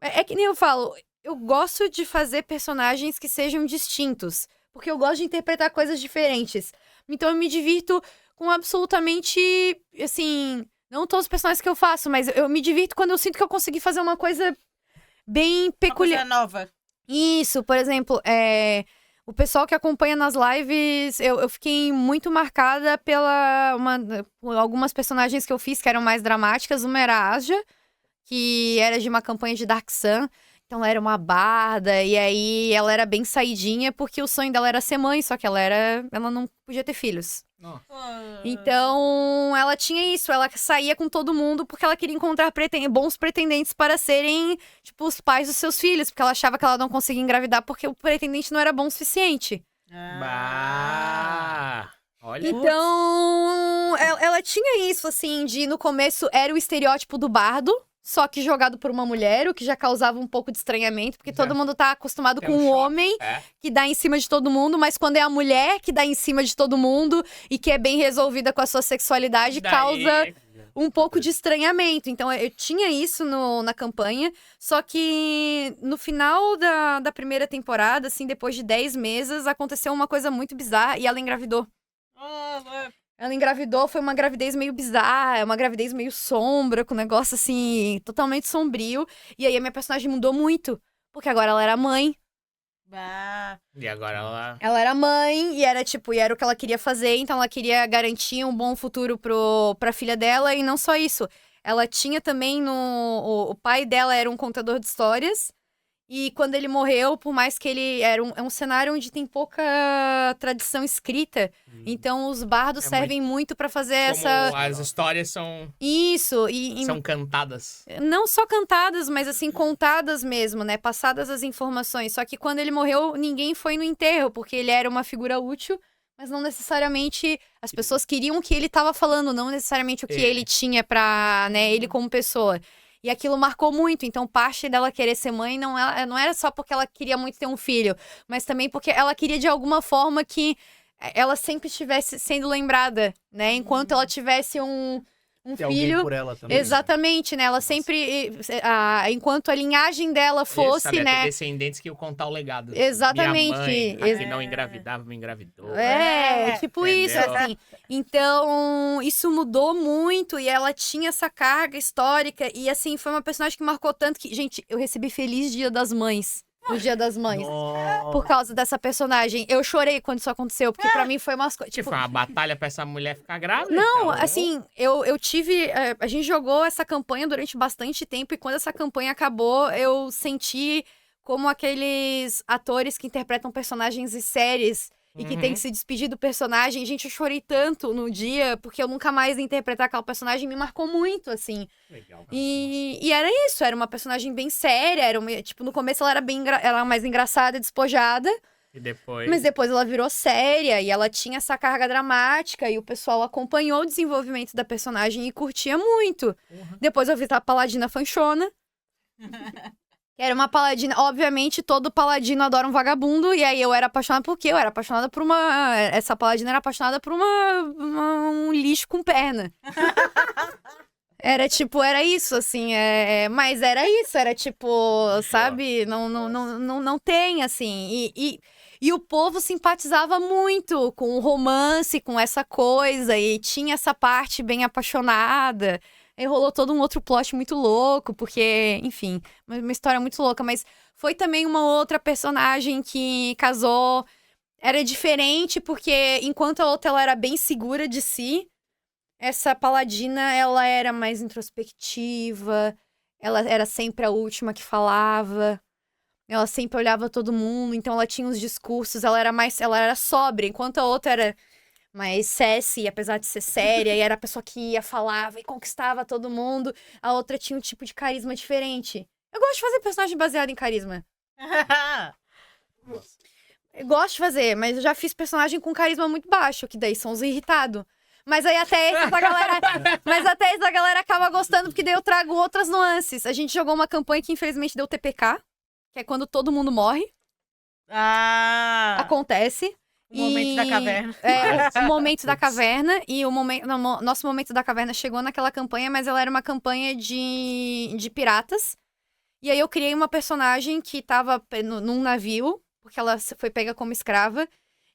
É que nem eu falo, eu gosto de fazer personagens que sejam distintos. Porque eu gosto de interpretar coisas diferentes. Então eu me divirto com absolutamente, assim... Não todos os personagens que eu faço, mas eu me divirto quando eu sinto que eu consegui fazer uma coisa bem Uma peculiar. coisa nova. Isso, por exemplo, o pessoal que acompanha nas lives, eu fiquei muito marcada por algumas personagens que eu fiz que eram mais dramáticas. Uma era a Asja, que era de uma campanha de Dark Sun. Então ela era uma barda, e aí ela era bem saidinha, porque o sonho dela era ser mãe, só que ela não podia ter filhos. Então, ela tinha isso, ela saía com todo mundo porque ela queria encontrar bons pretendentes para serem, tipo, os pais dos seus filhos, porque ela achava que ela não conseguia engravidar porque o pretendente não era bom o suficiente. Bah. Olha. Então, ela tinha isso, assim, de no começo era o estereótipo do bardo, só que jogado por uma mulher, o que já causava um pouco de estranhamento, porque todo mundo tá acostumado Tem com um um choque. homem que dá em cima de todo mundo, mas quando é a mulher que dá em cima de todo mundo e que é bem resolvida com a sua sexualidade, causa um pouco de estranhamento. Então, eu tinha isso na campanha, só que no final da primeira temporada, assim, depois de 10 meses, aconteceu uma coisa muito bizarra e ela engravidou. Ela engravidou, foi uma gravidez meio bizarra, uma gravidez meio sombra, com um negócio assim, totalmente sombrio. E aí a minha personagem mudou muito, porque agora ela era mãe. E agora ela... Ela era mãe e era tipo, e era o que ela queria fazer, então ela queria garantir um bom futuro pra filha dela, e não só isso. Ela tinha também o pai dela era um contador de histórias. E quando ele morreu, por mais que ele é um cenário onde tem pouca tradição escrita, então os bardos servem muito pra fazer Como as histórias são Isso, são cantadas. não só cantadas, mas assim, contadas mesmo, né? Passadas as informações. Só que quando ele morreu, ninguém foi no enterro, porque ele era uma figura útil, mas não necessariamente as pessoas queriam o que ele tava falando, não necessariamente o que ele tinha pra, né, ele como pessoa. E aquilo marcou muito, então parte dela querer ser mãe não era só porque ela queria muito ter um filho, mas também porque ela queria de alguma forma que ela sempre estivesse sendo lembrada, né? Enquanto ela tivesse um Tem alguém filho. por ela também. Exatamente, né? Ela sempre, enquanto a linhagem dela fosse, Sabe, né? ter descendentes que iam contar o legado. Exatamente. Minha mãe, a que não engravidava, me engravidou. Tipo isso, Entendeu? assim. Então, isso mudou muito e ela tinha essa carga histórica. E, assim, foi uma personagem que marcou tanto que, gente, eu recebi Feliz Dia das Mães. No Dia das Mães. Por causa dessa personagem. Eu chorei quando isso aconteceu, porque pra mim foi umas coisas. Tipo, foi uma batalha pra essa mulher ficar grávida. Não, então, assim, eu tive. A gente jogou essa campanha durante bastante tempo, e quando essa campanha acabou, eu senti como aqueles atores que interpretam personagens em séries e que tem que se despedir do personagem. Gente, eu chorei tanto no dia, porque eu nunca mais ia interpretar aquela personagem, me marcou muito, assim. Legal. E era isso, era uma personagem bem séria, tipo, no começo ela era mais engraçada e despojada. E depois... Mas depois ela virou séria e ela tinha essa carga dramática e o pessoal acompanhou o desenvolvimento da personagem e curtia muito. Depois eu vi a Paladina Fanchona. Que era uma paladina. Obviamente, todo paladino adora um vagabundo. E aí eu era apaixonada por quê? Eu era apaixonada por uma... Essa paladina era apaixonada por um lixo com perna. Era tipo, era isso, assim, mas era isso, era tipo, sabe, não tem, assim, e o povo simpatizava muito com o romance, com essa coisa, e tinha essa parte bem apaixonada, aí rolou todo um outro plot muito louco, porque, enfim, uma história muito louca, mas foi também uma outra personagem que casou, era diferente, porque enquanto a outra ela era bem segura de si, essa paladina, ela era mais introspectiva, ela era sempre a última que falava, ela sempre olhava todo mundo, então ela tinha os discursos, ela era sóbria, enquanto a outra era mais sassy, apesar de ser séria, e era a pessoa que ia, falava e conquistava todo mundo, a outra tinha um tipo de carisma diferente. Eu gosto de fazer personagem baseado em carisma. Eu gosto de fazer, mas eu já fiz personagem com carisma muito baixo, que daí são os irritados. Mas aí até esse a galera acaba gostando, porque daí eu trago outras nuances. A gente jogou uma campanha que infelizmente deu TPK, que é quando todo mundo morre. Acontece. O momento da caverna. O momento da caverna. E nosso momento da caverna chegou naquela campanha, mas ela era uma campanha de piratas. E aí eu criei uma personagem que tava num navio, porque ela foi pega como escrava.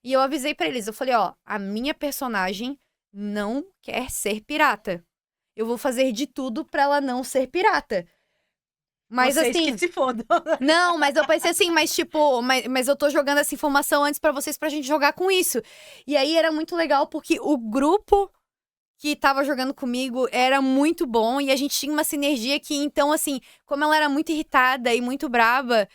E eu avisei pra eles, eu falei, ó, a minha personagem não quer ser pirata. Eu vou fazer de tudo pra ela não ser pirata. Mas Vocês assim... que se fodam. Não, mas eu pensei assim, mas eu tô jogando essa informação antes pra vocês, pra gente jogar com isso. E aí era muito legal, porque o grupo que tava jogando comigo era muito bom, e a gente tinha uma sinergia que, então, assim, como ela era muito irritada e muito brava,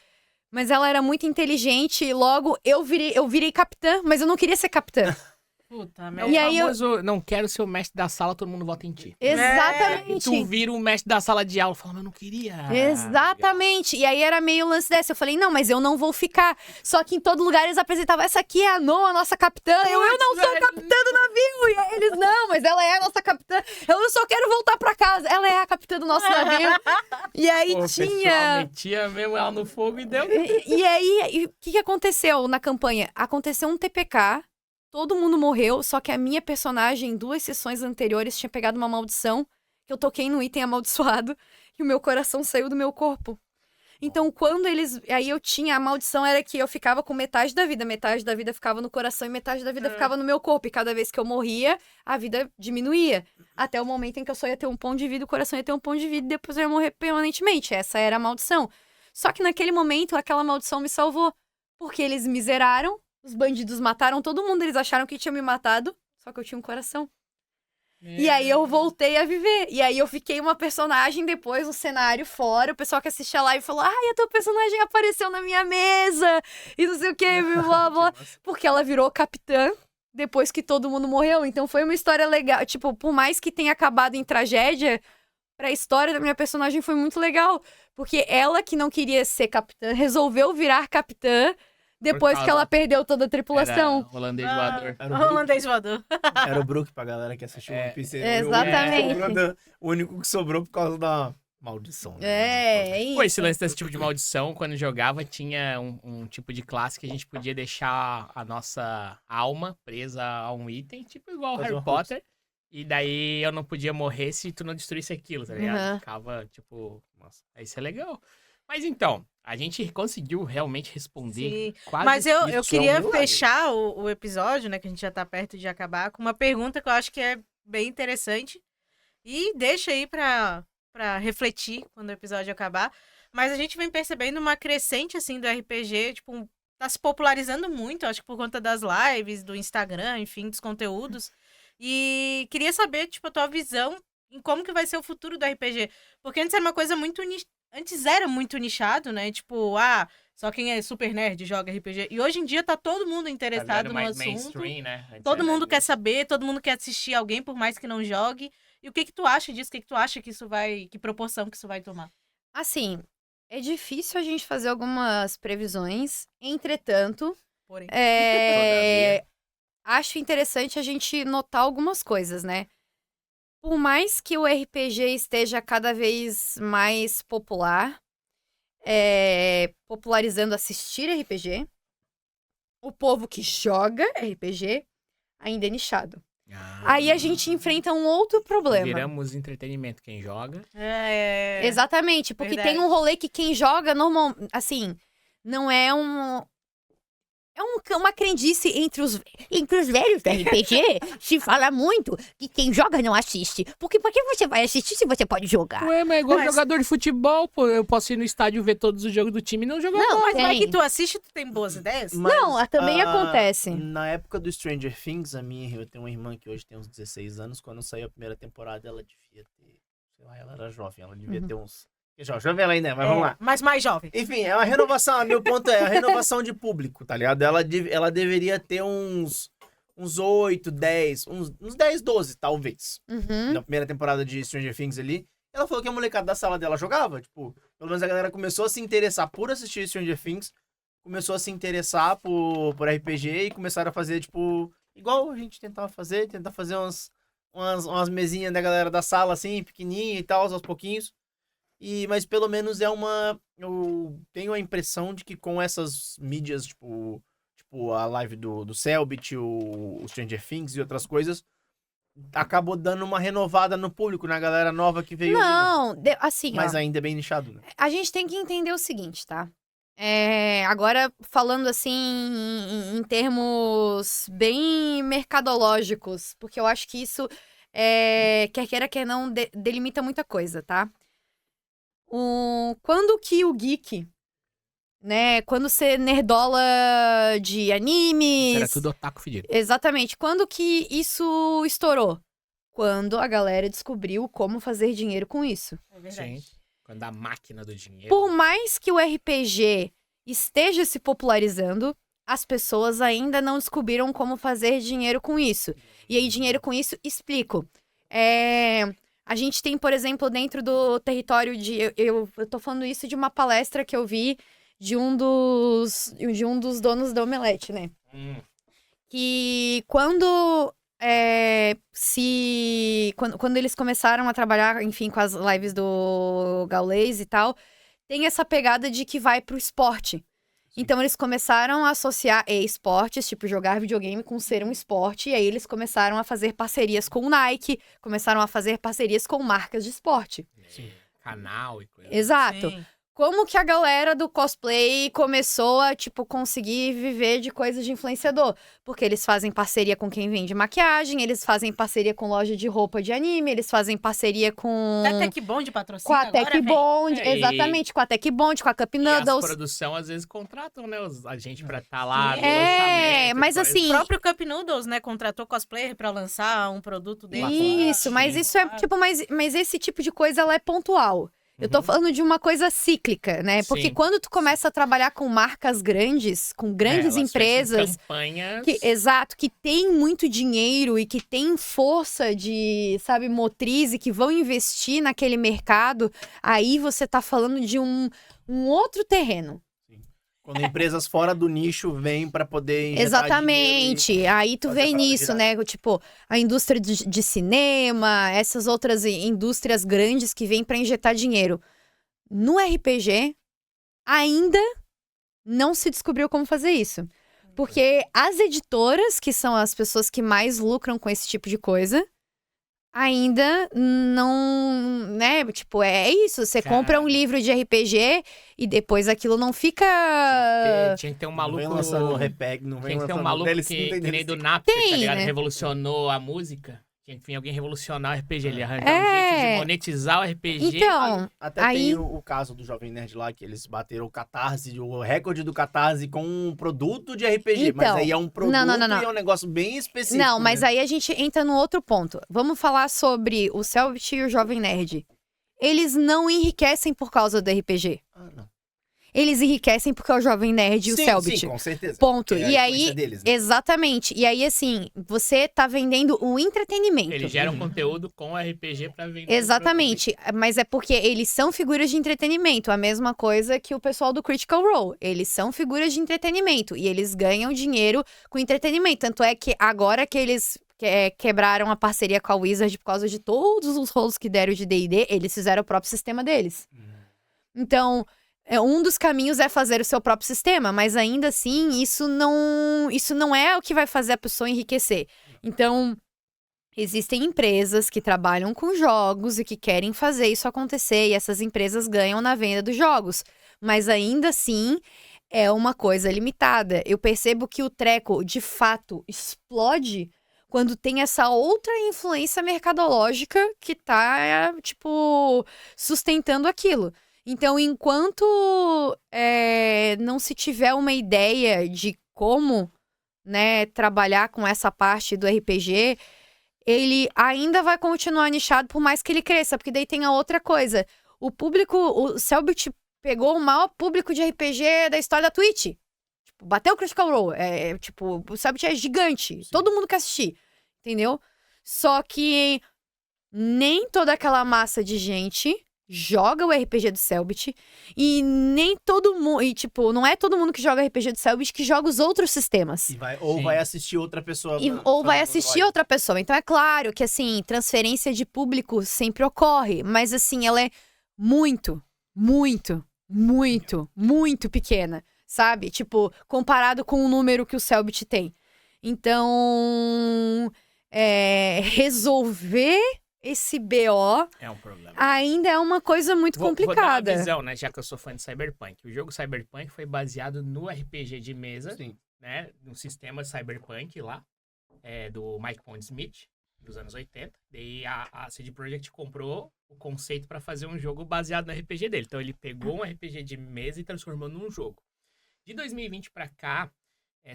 mas ela era muito inteligente, logo eu virei capitã, mas eu não queria ser capitã. Puta É o E aí famoso, não quero ser o mestre da sala, todo mundo vota em ti. Exatamente. Tu vira o mestre da sala de aula, fala, mas eu não queria. Exatamente. E aí era meio o lance dessa. Eu falei, não, mas eu não vou ficar. Só que em todo lugar eles apresentavam, essa aqui é a Noa, a nossa capitã. Eu não sou a capitã do navio. E aí eles, não, mas ela é a nossa capitã. Eu só quero voltar pra casa. Ela é a capitã do nosso navio. E aí Pô, tinha... pessoal, metia mesmo ela no fogo e deu. E aí, o que aconteceu na campanha? Aconteceu um TPK, todo mundo morreu, só que a minha personagem, em 2 sessões anteriores, tinha pegado uma maldição, que eu toquei no item amaldiçoado, e o meu coração saiu do meu corpo. Então, quando eles... Aí eu tinha... A maldição era que eu ficava com metade da vida ficava no coração e metade da vida ficava no meu corpo. E cada vez que eu morria, a vida diminuía. Até o momento em que eu só ia ter um ponto de vida, o coração ia ter um ponto de vida e depois eu ia morrer permanentemente. Essa era a maldição. Só que naquele momento, aquela maldição me salvou. Porque eles me zeraram, os bandidos mataram todo mundo, eles acharam que tinham me matado, só que eu tinha um coração. E aí eu voltei a viver. E aí eu fiquei uma personagem depois no cenário fora. O pessoal que assistia a live falou, ai, a tua personagem apareceu na minha mesa. E não sei o que, blá, blá. Porque ela virou capitã depois que todo mundo morreu. Então foi uma história legal. Tipo, por mais que tenha acabado em tragédia, pra história da minha personagem foi muito legal. Porque ela, que não queria ser capitã, resolveu virar capitã depois que ela perdeu toda a tripulação. Era holandês voador. Era o Brook. Holandês voador. Era o Brook pra galera que assistiu One Piece. Exatamente. O único que sobrou por causa da maldição. Né? É isso. Pô, esse lance desse tipo de maldição, quando jogava, tinha um tipo de classe que a gente podia deixar a nossa alma presa a um item, tipo igual Fazer Harry uma Potter. E daí eu não podia morrer se tu não destruísse aquilo, tá ligado? Uhum. Ficava, tipo, nossa, isso é legal. Mas então, a gente conseguiu realmente responder Sim. quase Mas eu isso. queria é um milagre. fechar o episódio, né? Que a gente já tá perto de acabar, com uma pergunta que eu acho que é bem interessante. E deixa aí pra refletir quando o episódio acabar. Mas a gente vem percebendo uma crescente, assim, do RPG, tipo, tá se popularizando muito, acho que por conta das lives, do Instagram, enfim, dos conteúdos. E queria saber, tipo, a tua visão em como que vai ser o futuro do RPG. Porque antes era uma coisa muito... Antes era muito nichado, né? Tipo, só quem é super nerd joga RPG. E hoje em dia tá todo mundo interessado no mais assunto. mainstream, né? Antes Todo era mundo mais- quer saber, todo mundo quer assistir alguém, por mais que não jogue. E o que que tu acha disso? O que que tu acha que isso vai... Que proporção que isso vai tomar? Assim, é difícil a gente fazer algumas previsões. Entretanto, Porém. acho interessante a gente notar algumas coisas, né? Por mais que o RPG esteja cada vez mais popular, popularizando assistir RPG, o povo que joga RPG ainda é nichado. Aí a gente enfrenta um outro problema. Viramos entretenimento quem joga. Exatamente, porque Verdade. tem um rolê que quem joga, normal, assim, não é um... uma crendice entre os velhos da RPG. Se fala muito que quem joga não assiste. Porque por que você vai assistir se você pode jogar? Ué, mas é igual jogador de futebol, pô. Eu posso ir no estádio ver todos os jogos do time e não jogar Não, bola. Mas vai tem. que tu assiste e tu tem boas ideias? Não, também acontece. Na época do Stranger Things, eu tenho uma irmã que hoje tem uns 16 anos. Quando saiu a primeira temporada, ela devia ter... Sei lá, ela era jovem. Ela devia ter uns... Jovem ela ainda é, mas vamos lá. Mas mais jovem. Enfim, é uma renovação. Meu ponto é a renovação de público, tá ligado? Ela deveria ter uns 8, 10, uns 10, 12, talvez. Uhum. Na primeira temporada de Stranger Things ali. Ela falou que a molecada da sala dela jogava. Tipo, pelo menos a galera começou a se interessar por assistir Stranger Things. Começou a se interessar por RPG e começaram a fazer, tipo, igual a gente tentar fazer umas mesinhas da galera da sala, assim, pequenininha e tal, aos pouquinhos. Mas pelo menos eu tenho a impressão de que com essas mídias, tipo a live do Cellbit, o Stranger Things e outras coisas, acabou dando uma renovada no público, na galera nova que veio. Não, assim, Mas ó, ainda é bem nichado, né? a gente tem que entender o seguinte, tá? Agora, falando assim, em termos bem mercadológicos, porque eu acho que isso, quer queira, quer não, delimita muita coisa, tá? Quando que o geek, né? Quando você nerdola de animes... Era tudo otaku fedido. Exatamente. Quando que isso estourou? Quando a galera descobriu como fazer dinheiro com isso. É verdade. Sim. Quando a máquina do dinheiro. Por mais que o RPG esteja se popularizando, as pessoas ainda não descobriram como fazer dinheiro com isso. E aí, dinheiro com isso, explico. A gente tem, por exemplo, dentro do território de... Eu tô falando isso de uma palestra que eu vi de um dos donos da Omelete, né? Que quando eles começaram a trabalhar, enfim, com as lives do Gaules e tal, tem essa pegada de que vai pro esporte. Então, eles começaram a associar esportes, tipo, jogar videogame com ser um esporte. E aí, eles começaram a fazer parcerias com o Nike, começaram a fazer parcerias com marcas de esporte. Sim. Canal e coisa. Exato. Sim. Como que a galera do cosplay começou a, tipo, conseguir viver de coisas de influenciador? Porque eles fazem parceria com quem vende maquiagem, eles fazem parceria com loja de roupa de anime, eles fazem parceria com... Até Tech Bond patrocina Com a agora, Tech véi. Bond, É, e- exatamente, com a Tech Bond, com a Cup E as Noodles. produção às vezes contratam, né, a gente pra estar lá no É, lançamento, mas coisa. assim... O próprio Cup Noodles, né, contratou cosplayer pra lançar um produto dele. Isso, mas isso é, tipo, mas esse tipo de coisa, ela é pontual. Eu tô Uhum. falando de uma coisa cíclica, né? Porque Sim. quando tu começa a trabalhar com marcas grandes, com grandes Elas fazem empresas... campanhas. Exato, que tem muito dinheiro e que tem força de, sabe, motriz e que vão investir naquele mercado, aí você tá falando de um outro terreno. Quando empresas fora do nicho vêm pra poder injetar Exatamente. Aí tu fazer a vem parada nisso, girar. né? Tipo, a indústria de cinema, essas outras indústrias grandes que vêm pra injetar dinheiro. No RPG, ainda não se descobriu como fazer isso. Porque as editoras, que são as pessoas que mais lucram com esse tipo de coisa, ainda não, né? Tipo, é isso. Você Cara. compra um livro de RPG e depois aquilo não fica... Tinha que ter um Não vem maluco. lançando repeg, não vem Tinha que ter um lançando maluco DLC, não tem que nem DLC. do Napster, tá Tem, ligado? né? Revolucionou a música. Tinha que vir alguém revolucionar o RPG. Ele arranjar É. um jeito de monetizar o RPG. Então, Até aí... tem o caso do Jovem Nerd lá, que eles bateram o recorde do Catarse com um produto de RPG. Mas Então, aí é um produto não. e é um negócio bem específico. Não, mas né? aí a gente entra no outro ponto. Vamos falar sobre o Cellbit e o Jovem Nerd. Eles não enriquecem por causa do RPG. Ah, não. Eles enriquecem porque é o Jovem Nerd e o Sim, Cellbit. sim, com certeza. Ponto. É a E aí, influência deles, né? exatamente. E aí, assim, você tá vendendo o entretenimento. Eles geram conteúdo com RPG pra vender. Exatamente. Mas é porque eles são figuras de entretenimento. A mesma coisa que o pessoal do Critical Role. Eles são figuras de entretenimento. E eles ganham dinheiro com entretenimento. Tanto é que agora que eles quebraram a parceria com a Wizard por causa de todos os rolos que deram de D&D, eles fizeram o próprio sistema deles. Então, um dos caminhos é fazer o seu próprio sistema, mas ainda assim, isso não é o que vai fazer a pessoa enriquecer. Então, Existem empresas que trabalham com jogos e que querem fazer isso acontecer, e essas empresas ganham na venda dos jogos. Mas ainda assim, é uma coisa limitada. Eu percebo que o treco, de fato, explode quando tem essa outra influência mercadológica que tá, tipo, sustentando aquilo. Então, enquanto não se tiver uma ideia de como, né, trabalhar com essa parte do RPG, ele ainda vai continuar nichado por mais que ele cresça, porque daí tem a outra coisa. O Cellbit pegou o maior público de RPG da história da Twitch. Tipo, bateu o Critical Role. Tipo, o Cellbit é gigante. Sim. Todo mundo quer assistir. Entendeu? Só que nem toda aquela massa de gente joga o RPG do Cellbit. E nem todo mundo... E, tipo, não é todo mundo que joga RPG do Cellbit que joga os outros sistemas. Ou vai assistir outra pessoa. Ou vai assistir outra pessoa. Então é claro que, assim, transferência de público sempre ocorre. Mas, assim, ela é muito, muito, muito, muito pequena. Sabe? Tipo, comparado com o número que o Cellbit tem. Então, resolver esse BO É um problema. ainda é uma coisa muito Vou dar complicada. uma visão, né? Já que eu sou fã de Cyberpunk. O jogo Cyberpunk foi baseado no RPG de mesa, Sim. né? No sistema Cyberpunk lá, do Mike Pondsmith, dos anos 80. Daí a CD Projekt comprou o conceito para fazer um jogo baseado no RPG dele. Então ele pegou um RPG de mesa e transformou num jogo. De 2020 para cá,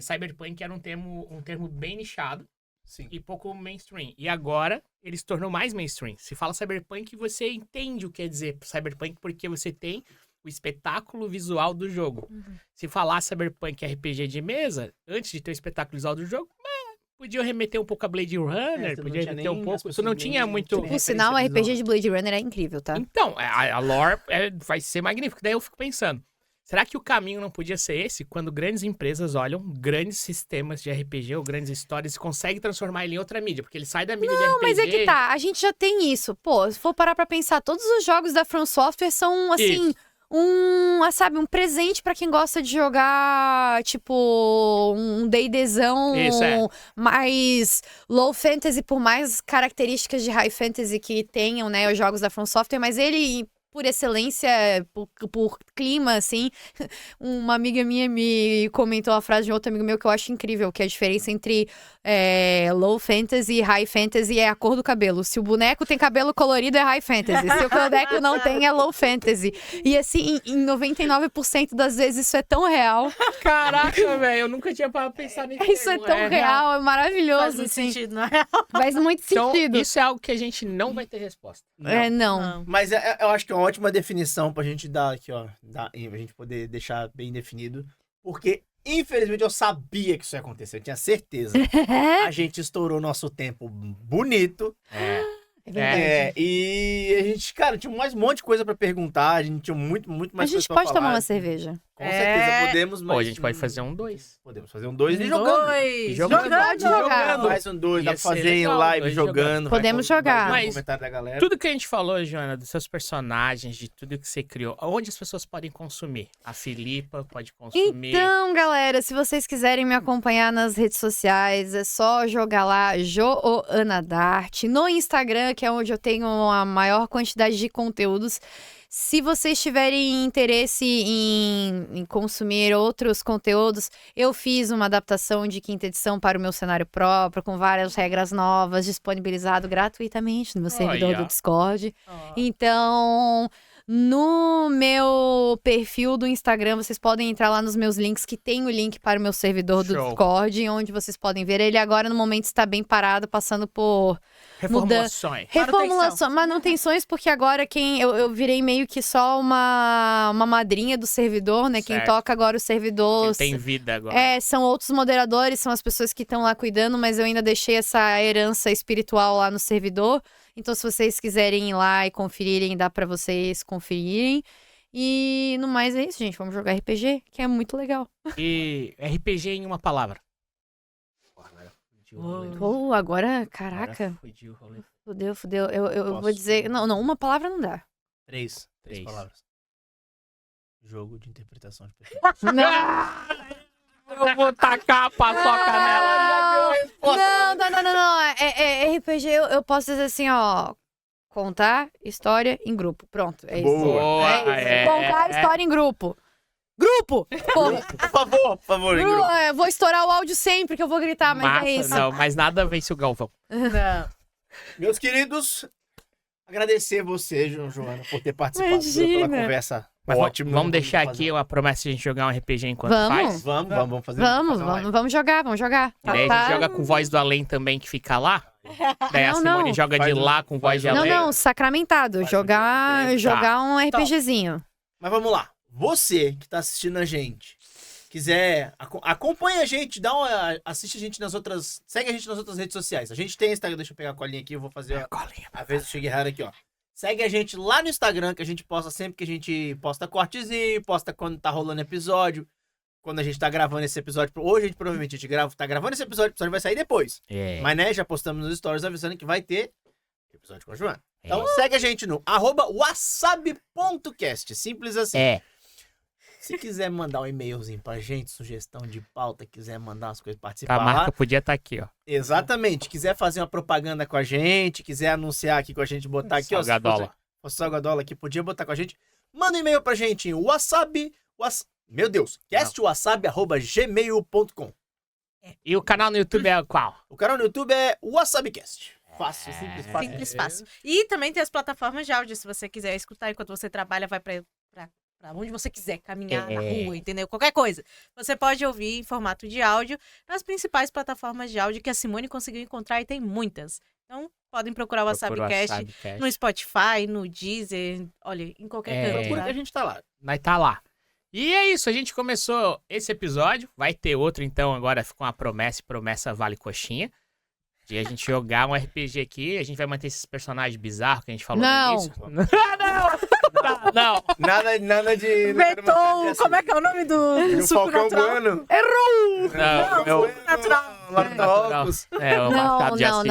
Cyberpunk era um termo bem nichado. Sim. E pouco mainstream. E agora, ele se tornou mais mainstream. Se fala Cyberpunk, você entende o que quer dizer Cyberpunk, porque você tem o espetáculo visual do jogo. Se falar Cyberpunk RPG de mesa, antes de ter o espetáculo visual do jogo, podia remeter um pouco a Blade Runner, tu não podia tinha remeter um nem- as pouco. pessoas Tu não nem tinha muito... tinham Por sinal, o referência RPG de Blade Runner é incrível, tá? Então, a lore vai ser magnífica. Daí eu fico pensando, será que o caminho não podia ser esse? Quando grandes empresas olham grandes sistemas de RPG ou grandes histórias e conseguem transformar ele em outra mídia, porque ele sai da mídia de RPG... Não, mas é que tá, a gente já tem isso. Pô, se for parar pra pensar, todos os jogos da From Software são, assim, Isso. um presente pra quem gosta de jogar, tipo, um D&Dzão Isso, mais low fantasy, por mais características de high fantasy que tenham, né, os jogos da From Software, mas ele, por excelência, por clima, assim, uma amiga minha me comentou a frase de outro amigo meu que eu acho incrível, que a diferença entre low fantasy e high fantasy é a cor do cabelo. Se o boneco tem cabelo colorido, é high fantasy. Se o boneco não tem, é low fantasy. E assim, em 99% das vezes isso é tão real. Caraca, velho, eu nunca tinha parado pra pensar nisso. Isso é tão real, é Faz maravilhoso, muito assim. sentido, não é? Faz muito Então, sentido. isso é algo que a gente não vai ter resposta. Não. Mas eu acho que é uma ótima definição pra gente dar aqui, ó. Pra gente poder deixar bem definido. Porque, infelizmente, eu sabia que isso ia acontecer. Eu tinha certeza. A gente estourou nosso tempo bonito. É verdade. E a gente, cara, tinha mais um monte de coisa pra perguntar. A gente tinha muito A mais gente coisa pra pode falar. tomar uma cerveja. Com certeza podemos, mas... Pô, a gente pode fazer um 2. Podemos fazer um 2 e jogando. E Jogando. jogando. Pode jogar. Mais um 2, dá Ia pra fazer ser em legal, live dois jogando. Podemos jogar. Vai ver o Mas- comentário da galera. Tudo que a gente falou, Joana, dos seus personagens, de tudo que você criou, onde as pessoas podem consumir? A Filipa pode consumir. Então, galera, se vocês quiserem me acompanhar nas redes sociais, é só jogar lá Joana Dart. No Instagram, que é onde eu tenho a maior quantidade de conteúdos. Se vocês tiverem interesse em consumir outros conteúdos, eu fiz uma adaptação de quinta edição para o meu cenário próprio, com várias regras novas, disponibilizado gratuitamente no meu servidor Olha. do Discord. Então, no meu perfil do Instagram, vocês podem entrar lá nos meus links, que tem o link para o meu servidor do Show. Discord, onde vocês podem ver. Ele agora, no momento, está bem parado, passando por Reformulações. reformulações, manutenções, porque agora eu virei meio que só uma madrinha do servidor, né? Quem Certo. toca agora o servidor... Ele tem vida agora. São outros moderadores, são as pessoas que estão lá cuidando, mas eu ainda deixei essa herança espiritual lá no servidor. Então, se vocês quiserem ir lá e conferirem, dá pra vocês conferirem. E no mais é isso, gente. Vamos jogar RPG, que é muito legal. E RPG em uma palavra. Pô, agora, caraca. Fudiu o rolê. Fudeu. Eu vou Posso? dizer... Não, uma palavra não dá. Três Três. palavras. Jogo de interpretação de personagem. Eu vou tacar a paçoca nela. Não. É RPG, eu posso dizer assim, ó. Contar história em grupo. Pronto, é isso. Boa. É isso. Contar história em grupo. Grupo! Porra. Por favor, Gru- vou estourar o áudio sempre que eu vou gritar, mas Massa, é isso. não, mas nada vence o Galvão. Não. Meus queridos, agradecer você, Joana, por ter participado Imagina. pela conversa. Mas Ótimo. vamos deixar aqui uma promessa de a gente jogar um RPG enquanto Vamos. faz. Vamos fazer Vamos, fazer uma live. vamos jogar, vamos jogar. E daí a gente joga com voz do além também, que fica lá. Daí a Não, Simone não. joga de Faz lá com voz de faz além. Não, sacramentado. Faz Jogar, um jogar um RPGzinho. Mas vamos lá. Você que tá assistindo a gente, quiser, acompanha a gente, assiste a gente nas outras, segue a gente nas outras redes sociais. A gente tem Instagram, deixa eu pegar a colinha aqui, eu vou fazer a vez do Cheguei Errado aqui, ó. Segue a gente lá no Instagram, que a gente posta sempre que a gente posta cortezinho, posta quando tá rolando episódio, quando a gente tá gravando esse episódio. Hoje a gente provavelmente tá gravando esse episódio, o episódio vai sair depois. É. Mas né, já postamos nos stories avisando que vai ter episódio com a Joana. Então segue a gente no @wasabi.cast, simples assim. É. Se quiser mandar um e-mailzinho pra gente, sugestão de pauta, quiser mandar umas coisas, participar A marca lá. podia estar aqui, ó. Exatamente. Quiser fazer uma propaganda com a gente, quiser anunciar aqui com a gente, botar aqui, Salgadola. ó. O Salgadola aqui, podia botar com a gente. Manda um e-mail pra gente em meu Deus, castwasabi@gmail.com. E o canal no YouTube é qual? O canal no YouTube é WasabiCast. Fácil, simples, fácil. Simples, fácil. E também tem as plataformas de áudio, se você quiser escutar enquanto você trabalha, vai pra onde você quiser, caminhar na rua, entendeu? Qualquer coisa. Você pode ouvir em formato de áudio nas principais plataformas de áudio que a Simone conseguiu encontrar e tem muitas. Então, podem procurar o WasabiCast no Spotify, no Deezer, olha, em qualquer canto. Procura tá? que a gente tá lá. Vai estar lá. E é isso, a gente começou esse episódio. Vai ter outro, então, agora ficou uma promessa, e promessa vale coxinha. De a gente jogar um RPG aqui, a gente vai manter esses personagens bizarros que a gente falou Não. no início. Não. Nada de... Beton, como é que é o nome do do Falcão supernatural? Bueno. Não, Marcos. É, o Machado de Assis.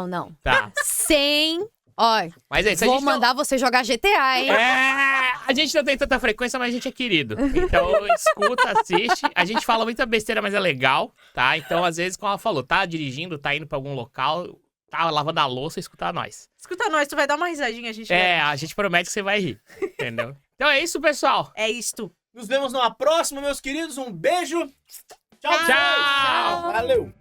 Não. Tá. Sem. Ó, Mas é isso, a vou gente não... mandar você jogar GTA, hein? A gente não tem tanta frequência, mas a gente é querido. Então, escuta, assiste. A gente fala muita besteira, mas é legal, tá? Então, às vezes, como ela falou, tá dirigindo, tá indo pra algum local, tá lavando a louça, escuta nós. Escuta nós, tu vai dar uma risadinha, a gente A gente promete que você vai rir, entendeu? Então é isso, pessoal. É isto. Nos vemos numa próxima, meus queridos. Um beijo. Tchau, Tchau. Valeu.